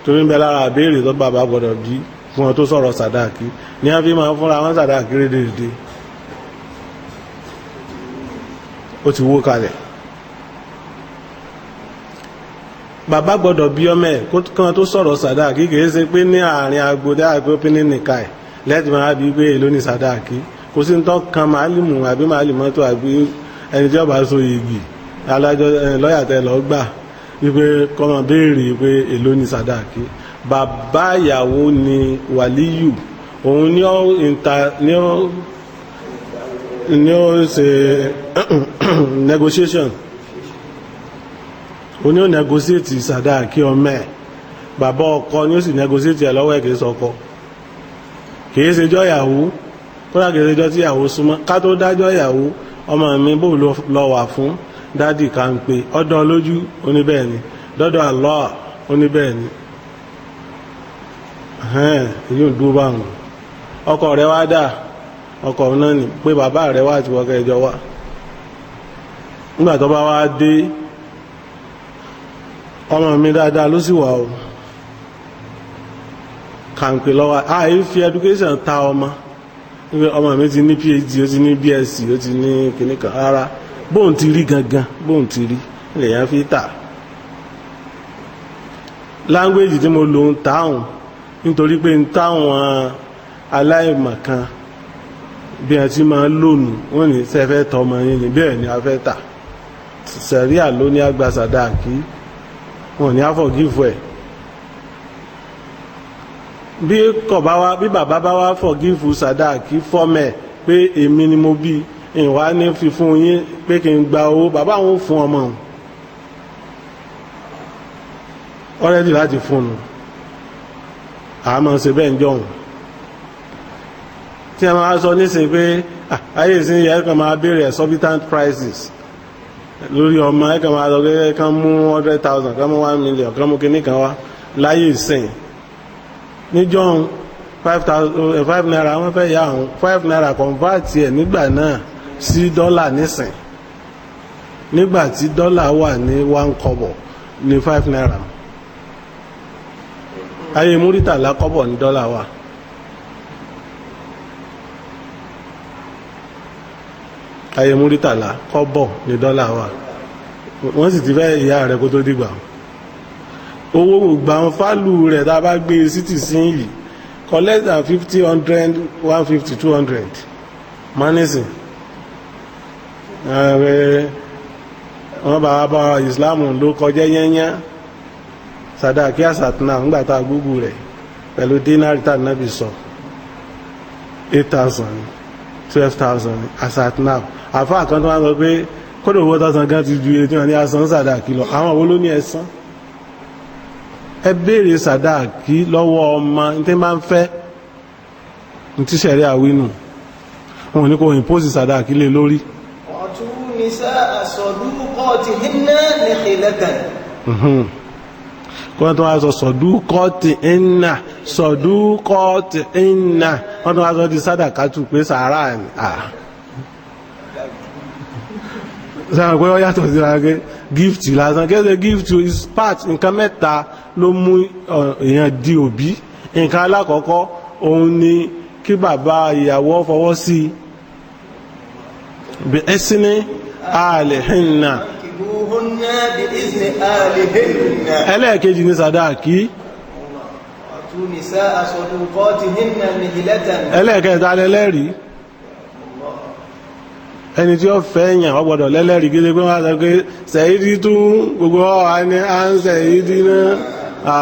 torí ń bẹ lára àbẹ́rẹ́ tó bàbá gbọ́dọ̀ bí fún ọ tó sọ̀rọ̀ sàdáàkì ní a fi máa fúnra wọn sàdáàkì rédèrèdè ó ti wó kalẹ̀ bàbá gbọ́dọ̀ bí ọmọ ẹ̀ kan tó sọ̀rọ̀ sàdáàkì kìí ṣe pé ní àárín agbódé àgbé pínlẹ̀ nìka ẹ̀ lẹ́tì máa bí pé èló ní sàdáàkì kò sí ń tọ́ kan màálìmù àbí màálìmọ́tò àbí ẹni tí ọba so igi alájọ lọ́yà tẹ lọ gbà wípé kọ́mọ béèrè pé èló ní sàdáàkì bàbá ìyàwó ni wàlíyù òun ni ó ṣe negotiation òun ni ó negotiate sàdáàkì ọmọ ẹ̀ bàbá ọkọ ni ó sì negotiate ẹ̀ lọ́wọ́ ẹ̀ kìí sọkọ kìí ṣejọ́ ìyàwó kódà kìí ṣejọ́ tí ìyàwó súnmọ́ ká tó dájọ́ ìyàwó ọmọ mi bó lọ wà fún dádì ká ń pe ọdọ́ lójú oníbẹ̀ẹ̀ni dọ́dọ̀ Allah oníbẹ̀ẹ̀ni èyí ò dúró báwọn ọkọ rẹ̀ wá dà ọkọ náà ni pé bàbá rẹ̀ wá àti wọ́kẹ́ ìjọ wá nígbà tó bá wá dé ọmọ mi dáadáa ló sì wà o ká ń pe lọ́wọ́ àì fi education ta ọmọ mi ti ní PhD ó ti ní BSc ó ti ní kìnnìkan rárá bóun ti rí gangan bóun ti rí lèyàn fi tà láńgbéjì tí mo lò ń táwọn nítorí pé ń táwọn aláìmọ̀kan bí a ti máa lónù wọ́n ní sẹ́fẹ́ tọmọ yín ni bẹ́ẹ̀ ni a fẹ́ tà sẹ̀ríà ló ní àgbà sàdáàkì wọ́n ní àfọ̀gífù ẹ̀ bí bàbá bá wá fọ̀gífù sàdáàkì fọ́mẹ̀ pé èmi ni mo bí ìwà ní fífún yín pé kí n gba owó bàbá àwọn fún ọmọ ọ̀rẹ́dì láti fún un àmọ́ ṣe bẹ́ẹ̀ ń jọun tí a máa sọ nísìn pé ayé ìsìn yẹ kàn máa béèrè exorbitant prices lórí ọmọ ẹ kàn máa lọ gẹ́gẹ́ kàn mú 100,000 kàn mú 1 million kàn mú kíní kan wá láyé ìsìn níjọ́un 5 naira wọ́n fẹ́ yá àwọn 5 naira convert ẹ̀ nígbà náà sí dọ́là nísìn nígbà tí dọ́là wà ní 1 kọ́bọ̀ ní 5 naira ayé múrítàlá kọ́bọ̀ ní dọ́là wà ayé múrítàlá kọ́bọ̀ ní dọ́là wà wọ́n sì ti fẹ́ ìyá rẹ̀ kó tó dìgbà owó gbà ń fálù rẹ̀ tá a bá gbé sítì sí yìí collect than 50 100 150 200 manisi wọ́n bá bá ìsìláàmù ló kọjá yẹ́nyẹ́ sàdáàkì àsàtúnà ńgbàtà gbogbo rẹ̀ pẹ̀lú dínárì tàbí náà bí sọ 8,000 12,000 àsàtúnà àfáà kan tó wá sọ pé kódò owó tọ́sán gan ti ju etí wọn ní asán sàdáàkì lọ àwọn owó ló ní ẹ̀sán ẹ béèrè sàdáàkì lọ́wọ́ ọmọ tí máa ń fẹ́ ní tí sẹ̀rí àwínú wọn ní kò impose sàdáàkì lé lórí ọ̀tún nìsá saduqatihinna nikhilatan kọ́nà tó wá sọ sọ̀dúkọ́tì ẹ̀nà sọ̀dúkọ́tì ẹ̀nà wọ́n tó wá sọ di sádàkátù pé sàárà ní sáà pé wọ́n yàtọ̀ sí ara gift lásán kẹ́sẹ̀ gift is part nǹkan mẹ́ta ló mú èèyàn di òbí nǹkan alákọ̀ọ́kọ́ òun ni kí bàbá ìyàwó fọwọ́ sí bí ẹ́sìní àlèhìnà ẹlẹ́ẹ̀kejì ní sàdáàkì ẹlẹ́ẹ̀kẹta lẹ́lẹ́rìí ẹni tí ó fẹ́ èèyàn ó gbọ́dọ̀ lẹ́lẹ́rìí gẹ́gẹ́ pé wọ́n sọ pé sẹ̀yìdì tún gbogbo ọ̀hà ní à ń sẹ̀yìdì náà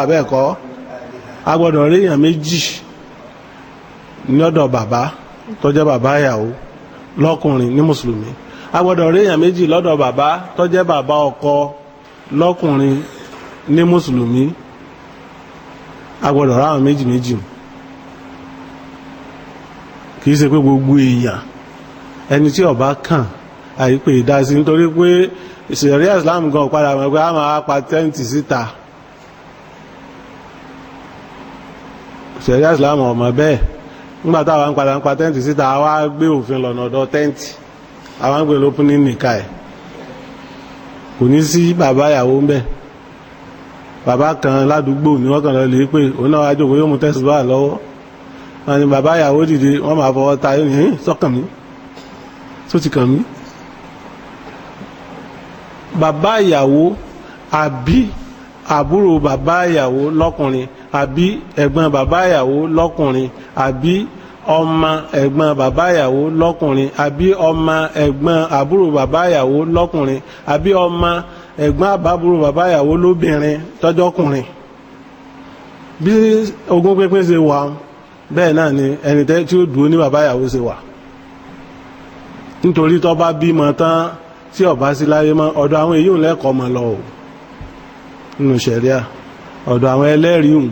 àbẹ́ẹ̀kọ́ a gbọ́dọ̀ rí èèyàn méjì ní ọ̀dọ̀ bàbá tó jẹ́ bàbá ìyàwó lọ́kùnrin ní mùsùlùmí a gbọ́dọ̀ rí èèyàn méjì lọ́dọ̀ bàbá tó jẹ́ bàbá ọkọ lọ́kùnrin ní mùsùlùmí a gbọ́dọ̀ ráwọn méjì méjì kìí ṣe pé gbogbo èèyàn ẹni tí ó bá kàn àìpé ìdásí nítorí pé ìṣẹ̀rí Islam gan padà mọ̀ pé a máa pa tẹ́ǹtì síta ìṣẹ̀rí Islam ọmọ bẹ́ẹ̀ nígbà táwa ń padà ń pa tẹ́ǹtì síta a wá gbé òfin lọ́nà ọ̀dọ̀ tẹ́ǹtì àwọn gbé lópin ní nìka ẹ̀ kò ní sí bàbá ìyàwó ń bẹ̀. Bàbá kan ládùúgbò ni wọ́n kàn lọ lè pé òun náà wá jókòó yóò mú tẹ̀sùbá lọ́wọ́. Wọ́n ní bàbá ìyàwó dìde wọ́n máa fọwọ́ ta yóò ní sọ́kàn mi tó ti kàn mí. Bàbá ìyàwó àbí àbúrò bàbá ìyàwó lọ́kùnrin àbí ẹ̀gbọ́n bàbá ìyàwó lọ́kùnrin àbí ọmọ ẹ̀gbọ́n bàbá ìyàwó lọ́kùnrin àbí ọmọ ẹ̀gbọ́n àbúrò bàbá ìyàwó lọ́kùnrin àbí ọmọ ẹ̀gbọ́n àbábúrò bàbá ìyàwó lóbìnrin tọ́jọ́kùnrin. Bí ogún pínpín ṣe wà bẹ́ẹ̀ náà ni ẹni tí ó dúró ní bàbá ìyàwó ṣe wà. Nítorí tó bá bímọ tán tí ó bá sí láyé mọ́ ọ̀dọ̀ àwọn èyí ń lẹ́kọ̀ọ́ mọ́ lọ nínú ṣẹ̀ríà, ọ̀dọ̀ àwọn ẹlẹ́rìí hùn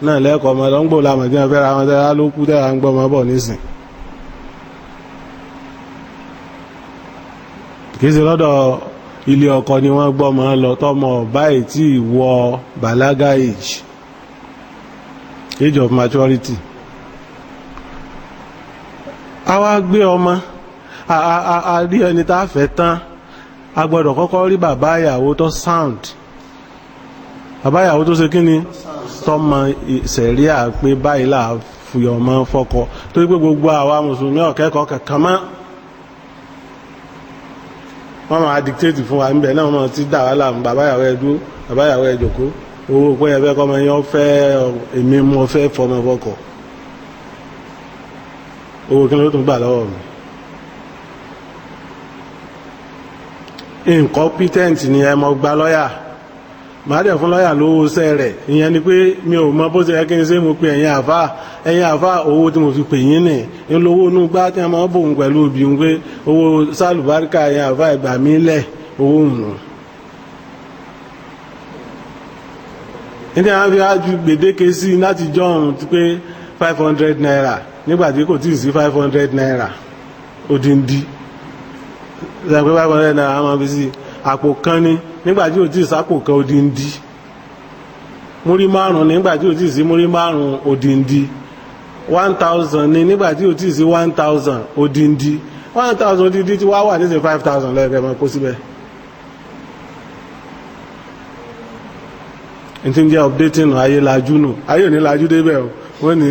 náà lẹ́kọ̀ọ́ mọ́ lọ ń gbò lámọ̀ tí wọ́n fẹ́ ra wọn tẹ́lá ló kú tẹ́lá ń gbọ́ mọ́ bọ̀ nísìn. Kìí ṣe lọ́dọ̀ ilé ọkọ ni wọ́n gbọ́ mọ́ lọ tọ́mọ báyìí tí wọ bàlágà age of maturity. A wá gbé ọmọ a rí ẹni tá a fẹ́ tán a gbọ́dọ̀ kọ́kọ́ rí bàbá ìyàwó tó sound, bàbá ìyàwó tó ṣe kí ni tọ́mọ sẹ̀ríà pé báyìí là fúyọ̀ ọmọ fọ́kọ, torí pé gbogbo àwa mùsùlùmí ọ̀kẹ́kọ̀ọ́ kankan mọ́ wọ́n máa dictate fún wa níbẹ̀ náà wọ́n ti dà wá láàmú bàbá ìyàwó ẹ dúró bàbá ìyàwó ẹ jòkó owó pé ẹ fẹ́ kọ́ ọmọ yẹn fẹ́ èmi mo fẹ́ fọmọ fọ́kọ, owó kí ló tún gbà lọ́wọ́ mi. Incompetent ni ẹ mọ gba lọ́yà, màá dẹ̀ fún lọ́yà lówó iṣẹ́ rẹ̀, ìyẹn ni pé mi ò mọ bó ṣe yẹ kí n ṣe mo pe ẹ̀yin àfà owó tí mo fi pè yín nì ń lówó inú gbá tí a máa bòun pẹ̀lú òbí ń pé owó sálùbáríkà ẹ̀yin àfà ẹgbà mí lẹ̀ owó nù. nítorí àwọn fi ájú gbèdéke sí láti jọ ọ̀run ti pé 500 naira nígbà tí kò tíì sí 500 naira odindi ṣe pé 500 naira máa fi sí àpò kan ní nígbà tí ò tíì sápò kan odindi, múrí márùn nígbà tí ò tíì sí múrí márùn odindi, 1000 ní nígbà tí ò tíì sí 1000 odindi, 1000 odindi tí wá wà ní sí 5000 lẹ́ẹ̀kẹ́ máa kó síbẹ̀. n ti ń jẹ́ updating nù ayé lajú nù, ayé ò ní lajú débẹ̀ o wọ́n ní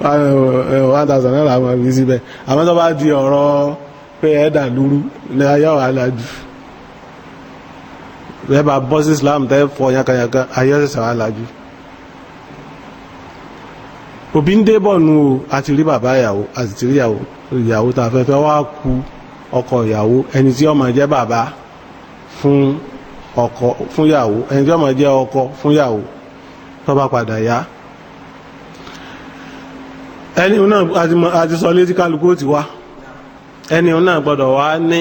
1000 náírà máa fi síbẹ̀, àmọ́ tó bá di ọ̀rọ̀ pé ẹ̀dà lúrú ní ayé ọ̀ alájú bẹ́ẹ̀ bá bọ́ sí Islam tẹ́ fọ yankanyankan ayé ẹ̀sẹ̀ wà lájú. Òbí ń débọ̀ nù o, a ti rí bàbá ìyàwó a sì ti rí ìyàwó tá a fẹ́ fẹ́ wá ku ọkọ ìyàwó, ẹni tí ó máa jẹ́ bàbá fún ọkọ fún ìyàwó, ẹni tí ó máa jẹ́ ọkọ fún ìyàwó tó bá padà yá. ẹni náà a ti sọ létí kálukú ó ti wá, ẹni náà gbọ́dọ̀ wá ní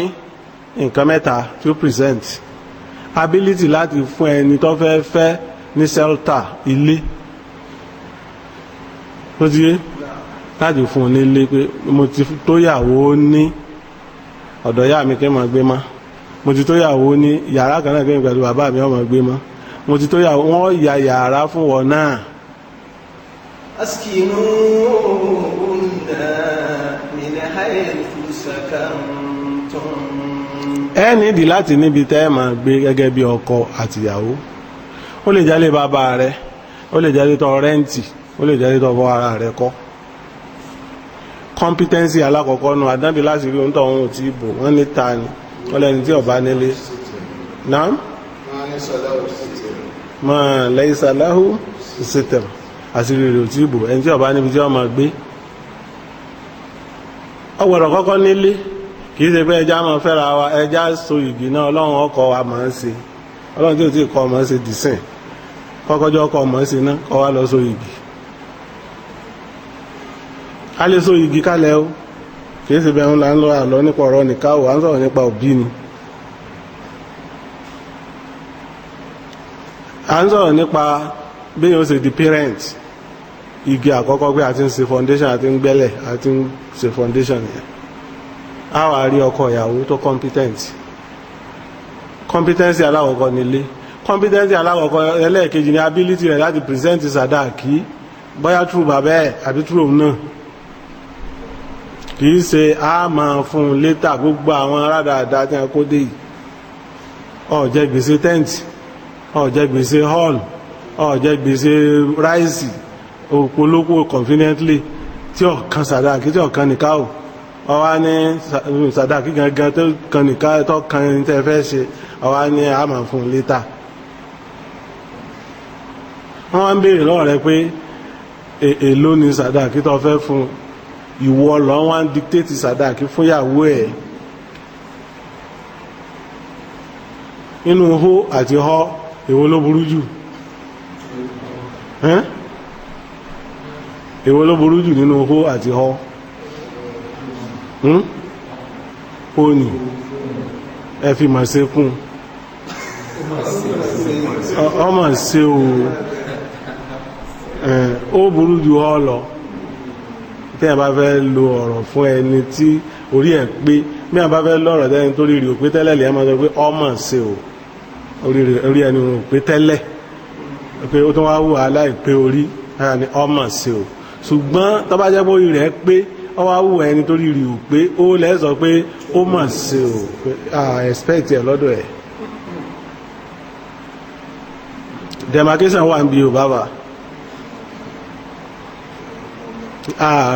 nǹkan mẹ́ta tí ó present ability láti fún ẹni tó fẹ́ fẹ́ ní shelter ilé tó ti yé, láti fún un nílé pé mo ti tó yàwó ní ọ̀dọ̀ yá mi kí n máa gbé mọ́, mo ti tó yàwó ní yàrá kan náà kí n pẹ̀lú bàbá mi ó máa gbé mọ́, mo ti tó yàwó wọ́n ya yàrá fún wọn náà. ẹ nídìí láti níbi tẹ́ ẹ máa gbé gẹ́gẹ́ bí ọkọ àtìyàwó, ó lè jálé bàbá rẹ, ó lè jálé tọ rẹ́ǹtì, ó lè jálé tọ bọ́ ara rẹ kọ́. competency alákọ̀ọ́kọ́ nù àdábì láti rí oúnjẹ ohun tí ibò wọ́n ní ta ni wọ́n lẹ́ni tí ọba nílé náà máa lẹ́yìn sàláhù sítẹ̀m àṣírí rẹ̀ tí ibò ẹni tí ọba níbi tí wọ́n máa gbé. ọgbọ̀dọ̀ kọ́kọ́ nílé, kìí ṣe pé ẹja máa fẹ́ra wa ẹja so ìgbì náà ọlọ́run ọkọ̀ wa máa ń ṣe, ọlọ́run tí ò tí kọ́ máa ń ṣe dìsìn kọ́kọ́jọ́ ọkọ̀ máa ń ṣe náà kọ́ wa lọ so ìgbì. a lè so ìgbì kalẹ̀ o, kìí ṣe bẹ́ẹ̀ ń la ń lọ àlọ́ nípa ọ̀rọ̀ nìka o, à ń sọ̀rọ̀ nípa òbí ni. à ń sọ̀rọ̀ nípa bí yóò ṣe di parent. Igi àkọ́kọ́ pé a ti ń ṣe foundation àti ń gbẹ́lẹ̀ àti ń ṣe foundation yẹn, a wà rí ọkọ ìyàwó tó competency alákọ̀ọ́kọ́ nílé, competency alákọ̀ọ́kọ́ ẹlẹ́ẹ̀kejì ní ability rẹ̀ láti present sàdáàkì bóyá true bàbá ẹ̀ àbí true òun náà, kìí ṣe a máa fún un létà gbogbo àwọn aládàáda tí a kó dé yìí ó jẹ gbèsè tent, ó jẹ gbèsè hall, ó jẹ gbèsè ráìsì òpolówó conveniently tí ó kan sàdáàkì tí ó kan nìka ò ọwá ní sàdáàkì gangan tó kan nìka tó kan ní tẹ́ fẹ́ ṣe ọwá ní àmà fún létà. wọ́n wá ń béèrè lọ́wọ́ rẹ pé èló ni sàdáàkì tó fẹ́ fún ìwọ lọ wá ń dictate sàdáàkì fún ìyàwó ẹ̀. nínú hó àti họ́ èwo ló burú jù? èwo ló burú jù nínú hó àti họ́? ó ní ẹ fi mọ̀ sí kún ọmọ sí o ó burú jù họ́ lọ tí a bá fẹ́ lo ọ̀rọ̀ fún ẹni tí orí ẹ̀ pé bí a bá fẹ́ lọ́rọ̀ tẹ́ni tó rí rí ò pé tẹ́lẹ̀ lè máa sọ pé ọmọ sí o orí ẹni ò pé tẹ́lẹ̀ pé ó tún wá wù aláìpé orí ni ọmọ sí o ṣùgbọ́n tó bá jẹ́ pé orí rẹ̀ pé ó wá wù ẹni tó rí rí ò pé ó lẹ́ sọ pé ó mọ̀ sí o expect ẹ̀ lọ́dọ̀ ẹ̀. demarcation wà ń bí o bàbá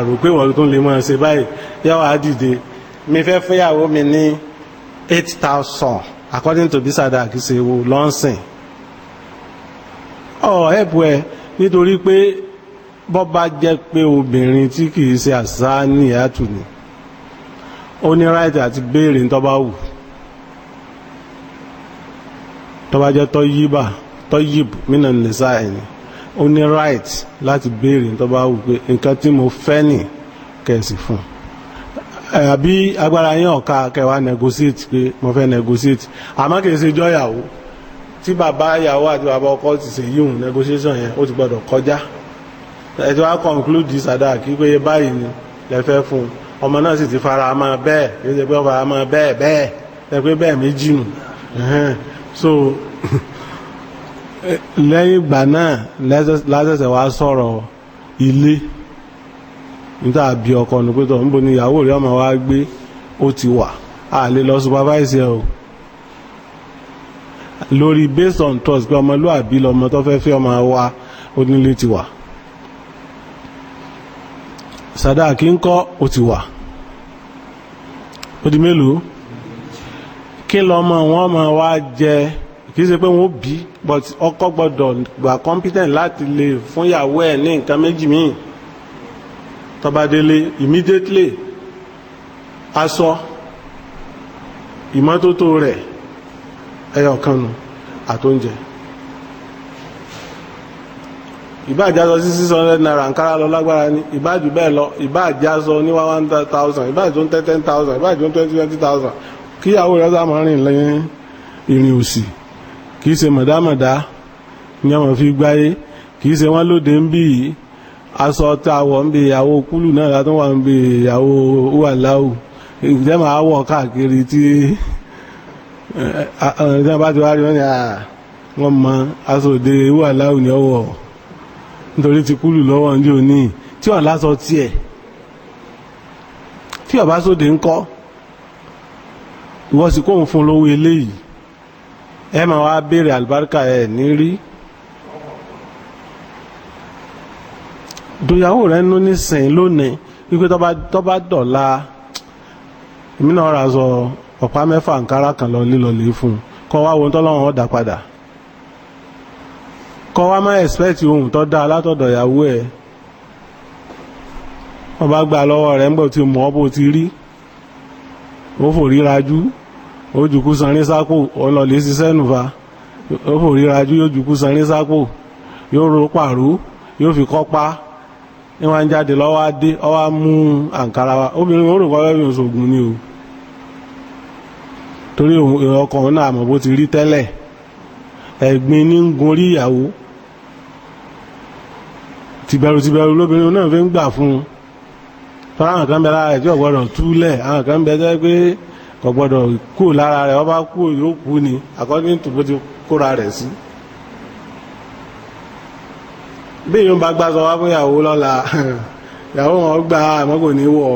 rò pé wọ́n tó lè máa ṣe báyìí yàwó àdìde mi fẹ́ fẹ́yàwó mi ní 8,000 according to bí sàdáàkì ṣe wo lọ́nsìn ẹ̀bù ẹ̀ nítorí pé bọ́ bá jẹ́ pé obìnrin tí kìí ṣe àṣà ní ìyàtù ni ó ní right àti béèrè tó bá wù tó bá jẹ́ tọ́yìb mínà nìsá ẹni ó ní right láti béèrè tó bá wù pé nǹkan tí mo fẹ́ nì kẹ̀sì fún àbí agbára yín ọ̀ka kẹwàá negotiate pé mo fẹ́ negotiate àmọ́ kìí ṣe jọ́yàwó tí bàbá ìyàwó àti bàbá ọkọ ti ṣe yíhun negotiation yẹn ó ti gbọdọ̀ kọjá ẹ ti wá conclude sàdáàkì pé báyìí ni lẹ́fẹ́ fún ọmọ náà sì ti fara mọ́ bẹ́ẹ̀ kìí ṣe pé ó fara mọ́ bẹ́ẹ̀ ẹ pé bẹ́ẹ̀ méjì nù so lẹ́yìn ìgbà náà lásẹ̀sẹ̀ wá sọ̀rọ̀ ilé níta bí ọkọ nù pé tọ̀ níbo ni ìyàwó rẹ̀ ọmọ wa gbé ó ti wà á lè lọ supervise ẹ o lórí based on trust pé ọmọlúàbí lọmọ tó fẹ́ fẹ́ ọmọ wa onílé ti wà sàdáàkì ń kọ́ ó ti wà ó di mélòó kí lọmọ wọn máa wá jẹ kìí ṣe pé wọ́n bí but ọkọ gbọ́dọ̀ gbà competent láti lè fún ìyàwó ẹ̀ ní nǹkan méjì míì tó bá délé immediately aṣọ ìmọ́tótó rẹ̀ ẹyọkanu àtóúnjẹ ìbáàjásọ sí 600 naira Ankara lọ lágbára ní ìbáàjù bẹ́ẹ̀ lọ ìbáàjásọ ní 1,000 ìbáàjù tó ń 10,000 ìbáàjù tó ń 20,000 kíyàwó rẹ̀ sá máa rìn lẹ́yìn ìrìn òsì kìí ṣe mọ̀dámọ̀dá ní ọmọ fi gbáyé kìí ṣe wọ́n lóde ń bí aṣọ tá a wọ̀ ń bí ìyàwó kúlù náà látún wà ń bí ìyàwó wàláwù ìjẹ́ máa wọ̀ káàkiri tí ẹ̀ẹ́dẹ́ bá ti wá rí wọ́n ní wọ́n mọ aṣọ òde wàláwù ní ọwọ́ nítorí ti kúlù lọ́wọ́ ní òní tí wọ́n lásọ tiẹ̀ tí ọba sóde ń kọ́ ìwọ́sí kóhun fún lówó eléyìí ẹ máa wá béèrè àlùbáríkà ẹ̀ ní rí dòyàwó rẹ̀ nú nísìn lónìí wípé tó bá dọ̀la èmi náà ra sọ ọ̀pá mẹ́fà Ankara kan lọ lílọlẹ̀ fún kọ́ wá wo tọ́lọ́wọ́n ọ̀dà padà kọ́ wá má expect ohun tó dáa látọ̀dọ̀ ìyàwó ẹ̀ wọ́n bá gbà lọ́wọ́ rẹ̀ ń bọ̀ tí mọ̀ bó ti rí ó fò rírajú ó jùkú sanrí sápò ọlọ́lẹ̀ ṣiṣẹ́ nùfà ó fò rírajú yóò jùkú sanrí sápò yóò ro pàró yóò fi kọ́pá ní wọ́n jáde lọ́wọ́ adé ọwá mú Ankara wa obìnrin ó rò kọ́ bí oṣogun ni o torí ọkùnrin náà mọ̀ bó ti rí tẹ́lẹ̀ ẹ̀gbin ní ń gun orí ìyàwó tìbẹ̀rù lóbìnrin náà fi ń gbà fún un tọ́lá àwọn kan bẹ lára rẹ̀ tí ọ̀gbọ́dọ̀ túlẹ̀ àwọn kan bẹ jẹ́ pé ọ̀gbọ́dọ̀ kú lára rẹ̀ ọba kú yóò kú ni according to bó ti kóra rẹ̀ sí bí yóò bá gbá sọ wá fún ìyàwó lọ́la ìyàwó wọn gbà àmọ́ kò ní wọ̀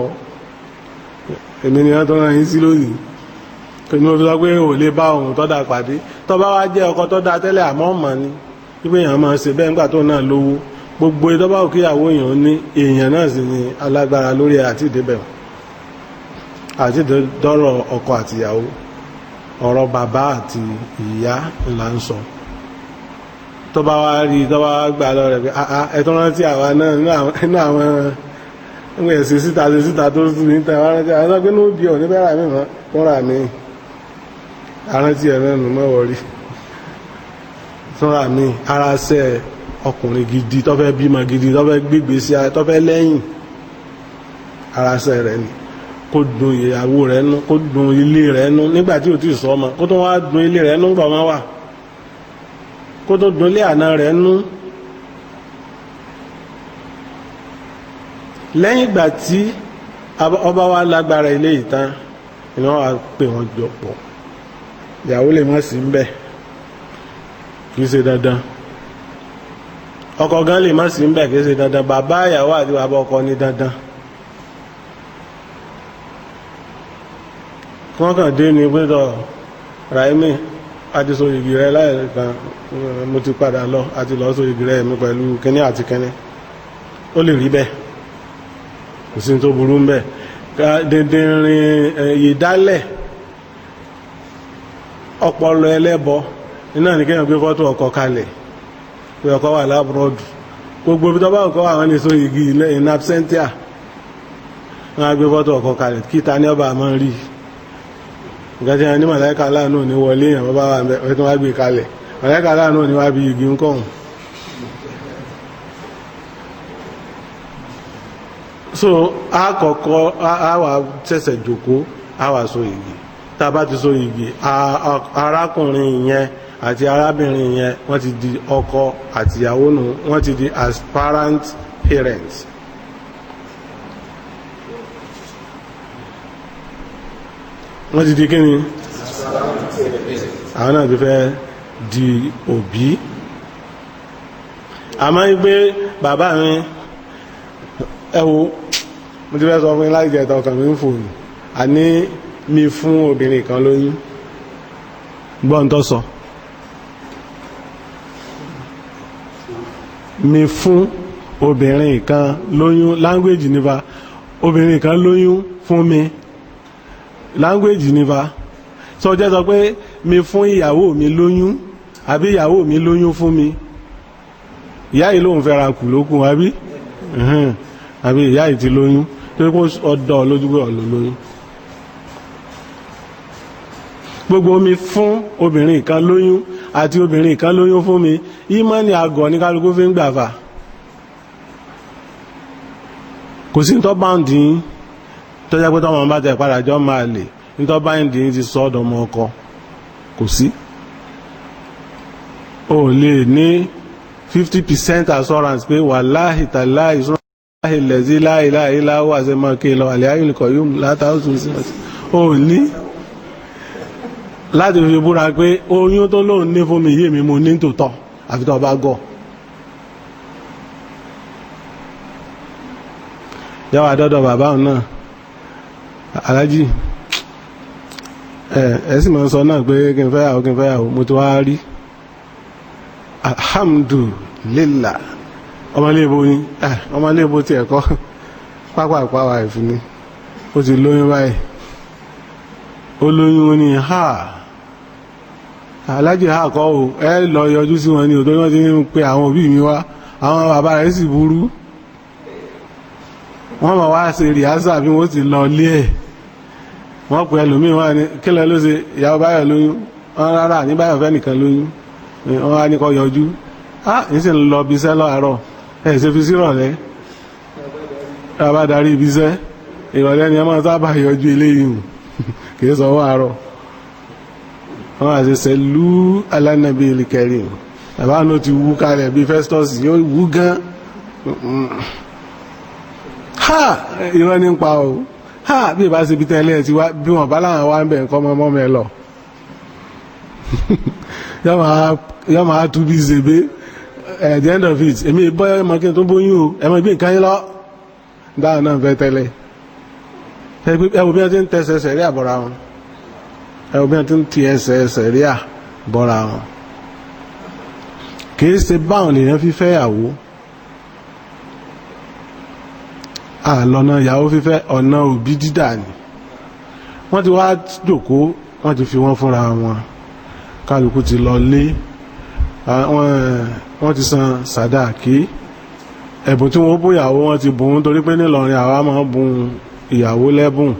èmi ni wọ́n tó rán yín sí lónìí kí ni mo fi sọ pé ò lè bá ohun tó dáa pàdé tó bá wá jẹ́ ọkọ tó dáa tẹ́lẹ̀ àmọ́ mọ̀ ni wípé èèyàn máa ṣe bẹ́ẹ̀ nígbà tó náà lówó gbogbo tó bá òkè ìyàwó èèyàn ní èèyàn náà sì ni alágbára lórí àti ìdébẹ̀ àti ìdọ́rọ̀ ọkọ àti ìyàwó ọ̀rọ̀ bàbá àti ìyá ńlá ń sọ tó bá wá rí tó bá wá gbà lọ rẹ̀ pé ẹ̀tọ́ rántí àwa náà nínú àwọn ẹ̀sìn síta tó sùn ní tàwa rántí àwọn ẹgbẹ́ ní ó bí ọ̀ níbẹ̀ rà mí mọ́ tọ́ra mi arántí ẹ̀ náà nù mọ́wọ́ rí tọ́ra mi ara ṣẹ́ ọkùnrin gidi tó fẹ́ bímọ gidi tó fẹ́ gbígbé sí tó fẹ́ lẹ́yìn ara ṣẹ́ rẹ̀ ni kó dùn ìyàwó rẹ̀ nú kó dùn ilé rẹ̀ nú nígbà tí ò tí ì sọ ọmọ kó tó wá dùn ilé rẹ̀ nú gbọ̀ mọ́ wà kó tó dùn ilé àná rẹ̀ nú lẹ́yìn ìgbà tí ọba wa lágbára ilé ìtàn iná wa pè wọ́n jọ pọ̀ ìyàwó lè má sí ń bẹ̀ kì í ṣe dandan ọkọ gan lè má sí ń bẹ̀ kì í ṣe dandan bàbá ìyàwó àti bàbá ọkọ ní dandan wọ́n kàn dé ní pẹ́tọ̀ Raimi àti so igi rẹ̀ láìkan mo ti padà lọ àti lọ so igi rẹ̀ mi pẹ̀lú kíní àti kíní ó lè rí bẹ́ẹ̀ kò sí tó burú ń bẹ̀ dẹ̀dẹ̀rin ìdálẹ̀ ọpọlọ ẹlẹ́bọ iná ní kéèyàn gbé fọ́tò ọkọ kalẹ̀ pé ọkọ wà lábúrọ́dù gbogbo ibi tó bá ọkọ àwọn ní so igi ilẹ̀ in absentia wọ́n á gbé fọ́tò ọkọ kalẹ̀ kíta ní ọba àmọ́ rí nǹkan tí wọ́n ní màláíkà láàánú ní wọlé èèyàn bá wà ẹ̀ tó wá gbé kalẹ̀ màláíkà láàánú ní wá bí igi ń kọ̀hún so àkọ́kọ́ àwà ṣẹ̀ṣẹ̀ jòkó àwà so igi tá a bá ti so igi arákùnrin yẹn àti arábìnrin yẹn wọ́n ti di ọkọ àti ìyàwó nù wọ́n ti di aspirant parents wọ́n ti di kíni àwọn náà ti fẹ́ di òbí àmọ́ wípé bàbá mi ẹ wo mo ti fẹ́ sọ fún yín láti jẹ́ ọkàn mi ń fò ní àní mi fún obìnrin kan lóyún gbọ́n tó sọ mi fún obìnrin kan lóyún language nípa obìnrin kan lóyún fún mi language nípa sọ jẹ́ sọ pé mi fún ìyàwó mi lóyún àbí ìyàwó mi lóyún fún mi ìyá yìí lóun fẹ́ ra kù lókun àbí àbí ìyá yìí ti lóyún tó kó ọ̀dọ̀ lójúgbò ọ̀lọ́ lóyún gbogbo mi fún obìnrin kan lóyún àti obìnrin kan lóyún fún mi ìmọ̀ ni àgọ̀ ní kálukú fi ń gbàfà kò sí tó bá ń dín tó jẹ́ pé tọ́mọ bá tẹ̀ padà jọ máa lè nítọ́ bá ń dín ti sọ ọ̀dọ̀ ọmọ ọkọ kò sí o lè ní 50% assurance pé wàláhì tàláhì sọ́láhì lẹ́sí láìláì láwọ́ àṣẹmọ́ kí lọ àlẹ́ ayúnìkọ̀ yóò látàásùn sí o ní láti fi búra pé oyún tó lóun ní fún mi yé mi mo ní tòótọ́ àfi tó bá gọ̀ yàwó àdọ́dọ̀ bàbá òun náà alájì ẹ sì máa ń sọ náà pé kí n fẹ́ yàwó mo ti wá rí alhamdulillah ọmọléèbó ni ọmọléèbó tí ẹ̀kọ́ pápá ìpáwà ìfúnni ó ti lóyún báyìí ó lóyún ní alájì kọ́ ò ẹ lọ yọjú sí wọn ní òtò wọ́n ti ń pe àwọn òbí mi wá àwọn bàbá rẹ̀ sì burú wọ́n mọ̀ wá ṣe rìhásà bí wọ́n ti lọ lé ẹ̀ wọ́n pè ẹlòmíì wọ́n ní kílẹ̀ ló ṣe ìyàwó báyọ̀ lóyún wọ́n rárá ní báyọ̀ fẹ́ nìkan lóyún wọ́n wá ní kọ́ yọjú ní sì ń lọ bí iṣẹ́ láàárọ̀ ẹ̀ ṣe fi sí ìrọ̀lẹ́ bàbá darí ibi iṣẹ́ ìrọ̀lẹ́ ni ẹ máa sábà yọjú eléyìí kìí sọ wọ́n àárọ̀ wọ́n àti sẹ̀lú alánàbí ìlìkẹrin bàbá náà ti wú kalẹ̀ bí Festus yóò wú gan ìrọ́ ní pa o bí ìbá ṣe bí tẹ́lẹ̀ ti wá bí wọ́n bá láwọn wá ń bẹ̀ nǹkan mọ́ mẹ́ lọ yọ́ máa tú bí ṣègbé at the end of it èmi bọ́ ẹmọ kí n tó bóyún o ẹmọ gbé nǹkan yín lọ dáhùn náà fẹ́ tẹ́lẹ̀ ẹwọ bí wọ́n ti ń tẹ́sẹ̀ sẹ̀rí àbọ̀ra wọn ẹ̀rọ bí wọ́n ti ń ti ẹsẹ̀ rí à bọ́ra wọn kìí ṣe báwọn lèèyàn fífẹ́ ìyàwó àlọ́nà ìyàwó fífẹ́ ọ̀nà òbí dídà ni wọ́n ti wá jòkó wọ́n ti fi wọ́n fúnra wọn kálukú ti lọ lé wọ́n ti san sàdáàkì ẹ̀bùn tí wọ́n bùn ìyàwó wọ́n ti bùn torí pé nílọrin àwa máa ń bùn ìyàwó lẹ́bùn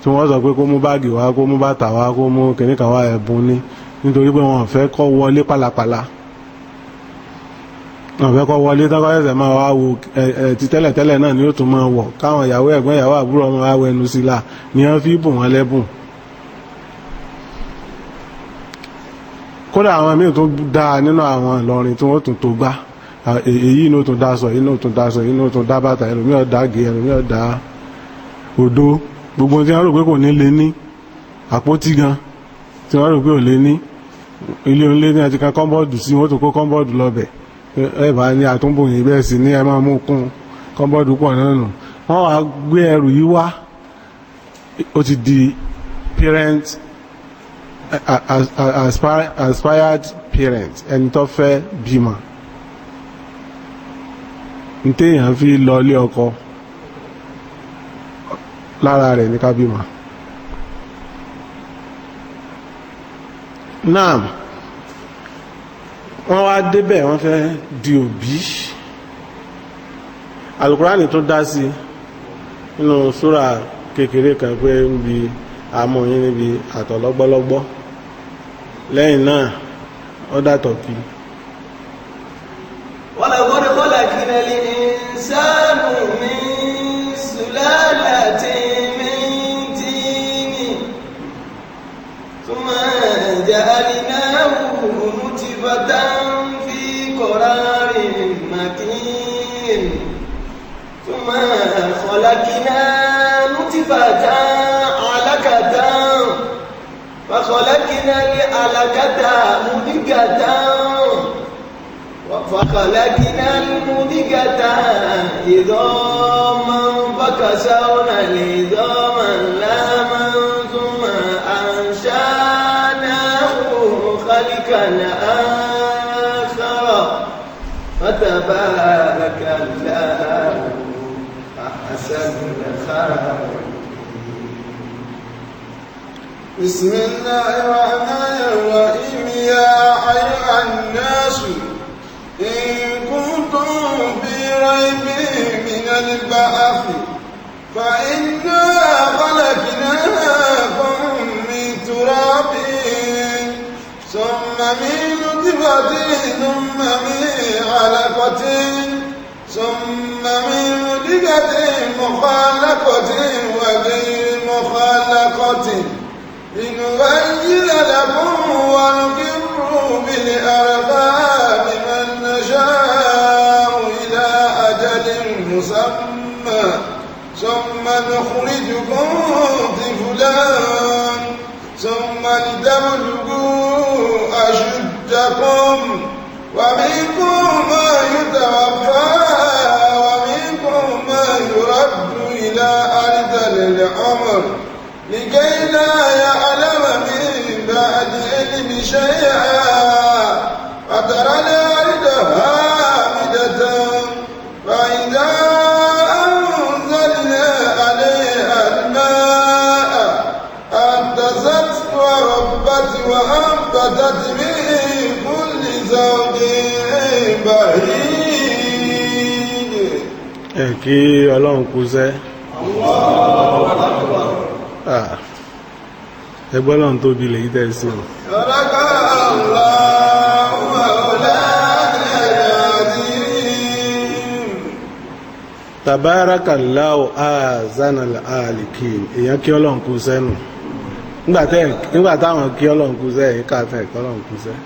tí wọ́n sọ pé kó mú báàgì wá kó mú bàtà wá kó mú kìnnìkan wá ẹ̀bùn ní nítorí pé wọ́n fẹ́ kó wọlé pálapàla wọ́n fẹ́ kó wọlé tán kọ́ ẹ̀sẹ̀ máa wá wo ti tẹ́lẹ̀tẹ́lẹ̀ náà ni ó tún máa wọ̀ káwọn ìyàwó ẹ̀gbọ́n ìyàwó àbúrò ọmọ wa wẹnu sí la ni wọ́n fi bùn wọn lẹ́bùn. kódà àwọn míì tún dá nínú àwọn Ìlọrin tí wọ́n tún tó gbá èyí ní ó tún dá sọ èyí ní ó tún dá sọ èyí ní ó tún dá bàtà ẹlòmíì ó dá gé ẹlòmíì ó dá odó gbogbo tí wọ́n rò pé kò ní lé ní àpótí gan tí wọ́n rò pé ò lé ní ilé onílé ní àti kan kọ́ńbọ́ọ̀dù sí wọ́n tún kó kọ́ńbọ́ọ̀dù lọ́bẹ̀ ẹ̀bá ní àtúnbòyìn bẹ́ẹ̀ sí ní ẹ máa mú kún kọ́ńbọ́ọ̀dù pọ̀ náà nù wọ́n wá gbé ẹrù yìí wá ó ti di parent aspired parent ẹni tó fẹ́ bímọ ní téèyàn fi lọ ilé ọkọ lára rẹ̀ ní ká bímọ. náà wọ́n wá débẹ̀ wọ́n fẹ́ di òbí Al-Qur'ani tó dá sí nínú súrà kékeré kan pé ń bi amóyin níbi àtọ̀lọ́gbọ́lọ́gbọ́ lẹ́yìn náà ó dàtọ̀ kí. وَلَقَدْ خَلَقْنَا الْإِنسَانَ مِنْ سُلَالَةٍ مِنْ طِينٍ ثُمَّ جَعَلْنَاهُ نُطْفَةً فِي قَرَارٍ مَكِينٍ ثُمَّ خَلَقْنَا نُطْفَةً عَلَقَةً فخلقنا العلقة مضغة فخلقنا المضغة عظاما فكسونا العظام لحما ثم أنشأناه خلقا آخر فتبارك الله أحسن الخالقين. بسم الله الرحمن الرحيم يا أيها الناس إن كنتم في ريب من البعث فإنا خلقناكم من تراب ثم من نطفة ثم من علقة ثم من مضغة مخلقة وغير مخلقة لنبين لكم ونقر بالأرقام من نشاء إلى أجل مسمى ثم نخرجكم طفلا ثم لتبلغوا أشدكم ومنكم ما يتوفى ومنكم ما يرد إلى أرذل العمر لكي لا يعلم من بعد علم شيئا فترى الأرض هامدة فإذا أنزلنا عليها الماء اهتزت وربت وأنبتت من كل زوج بهيج. kí Ọlọ́run kú sẹ́ ẹgbọ́n lọ́n tó bí lè yí tẹ́ sí o. Tabarakallahu ahsanal khaliqin èyàn kí Ọlọ́run kú sẹ́nu nígbà táwọn kí Ọlọ́run kú sẹ́ èyí káàtà ẹ̀kọ́ Ọlọ́run kú sẹ́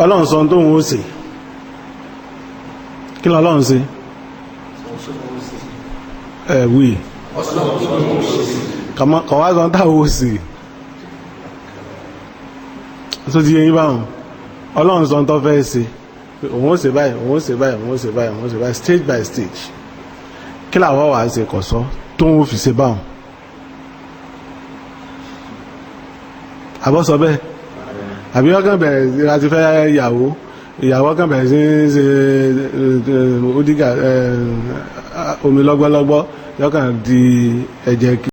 Ọlọ́run sọ tó ń ó sè kí lọ́lọ́run ṣe ẹ̀wì kọ̀wá sọ táwọn ó sè tó ti yẹn báwọn Ọlọ́run sọ tó fẹ́ ṣe òun ó ṣe báyìí òun ó ṣe báyìí òun ó ṣe báyìí òun ó ṣe báyìí stage by stage kí làwọn wà á ṣe kọ̀ sọ́ tó ń fi ṣe báwọn àbọ̀sọ bẹ́ẹ̀ àbí wọ́n kàn bẹ̀rẹ̀ sí láti fẹ́ ìyàwó kàn bẹ̀rẹ̀ sí ṣe ódìgà omi lọ́gbọ́lọ́gbọ́ yọ́kàn di ẹ̀jẹ̀ kí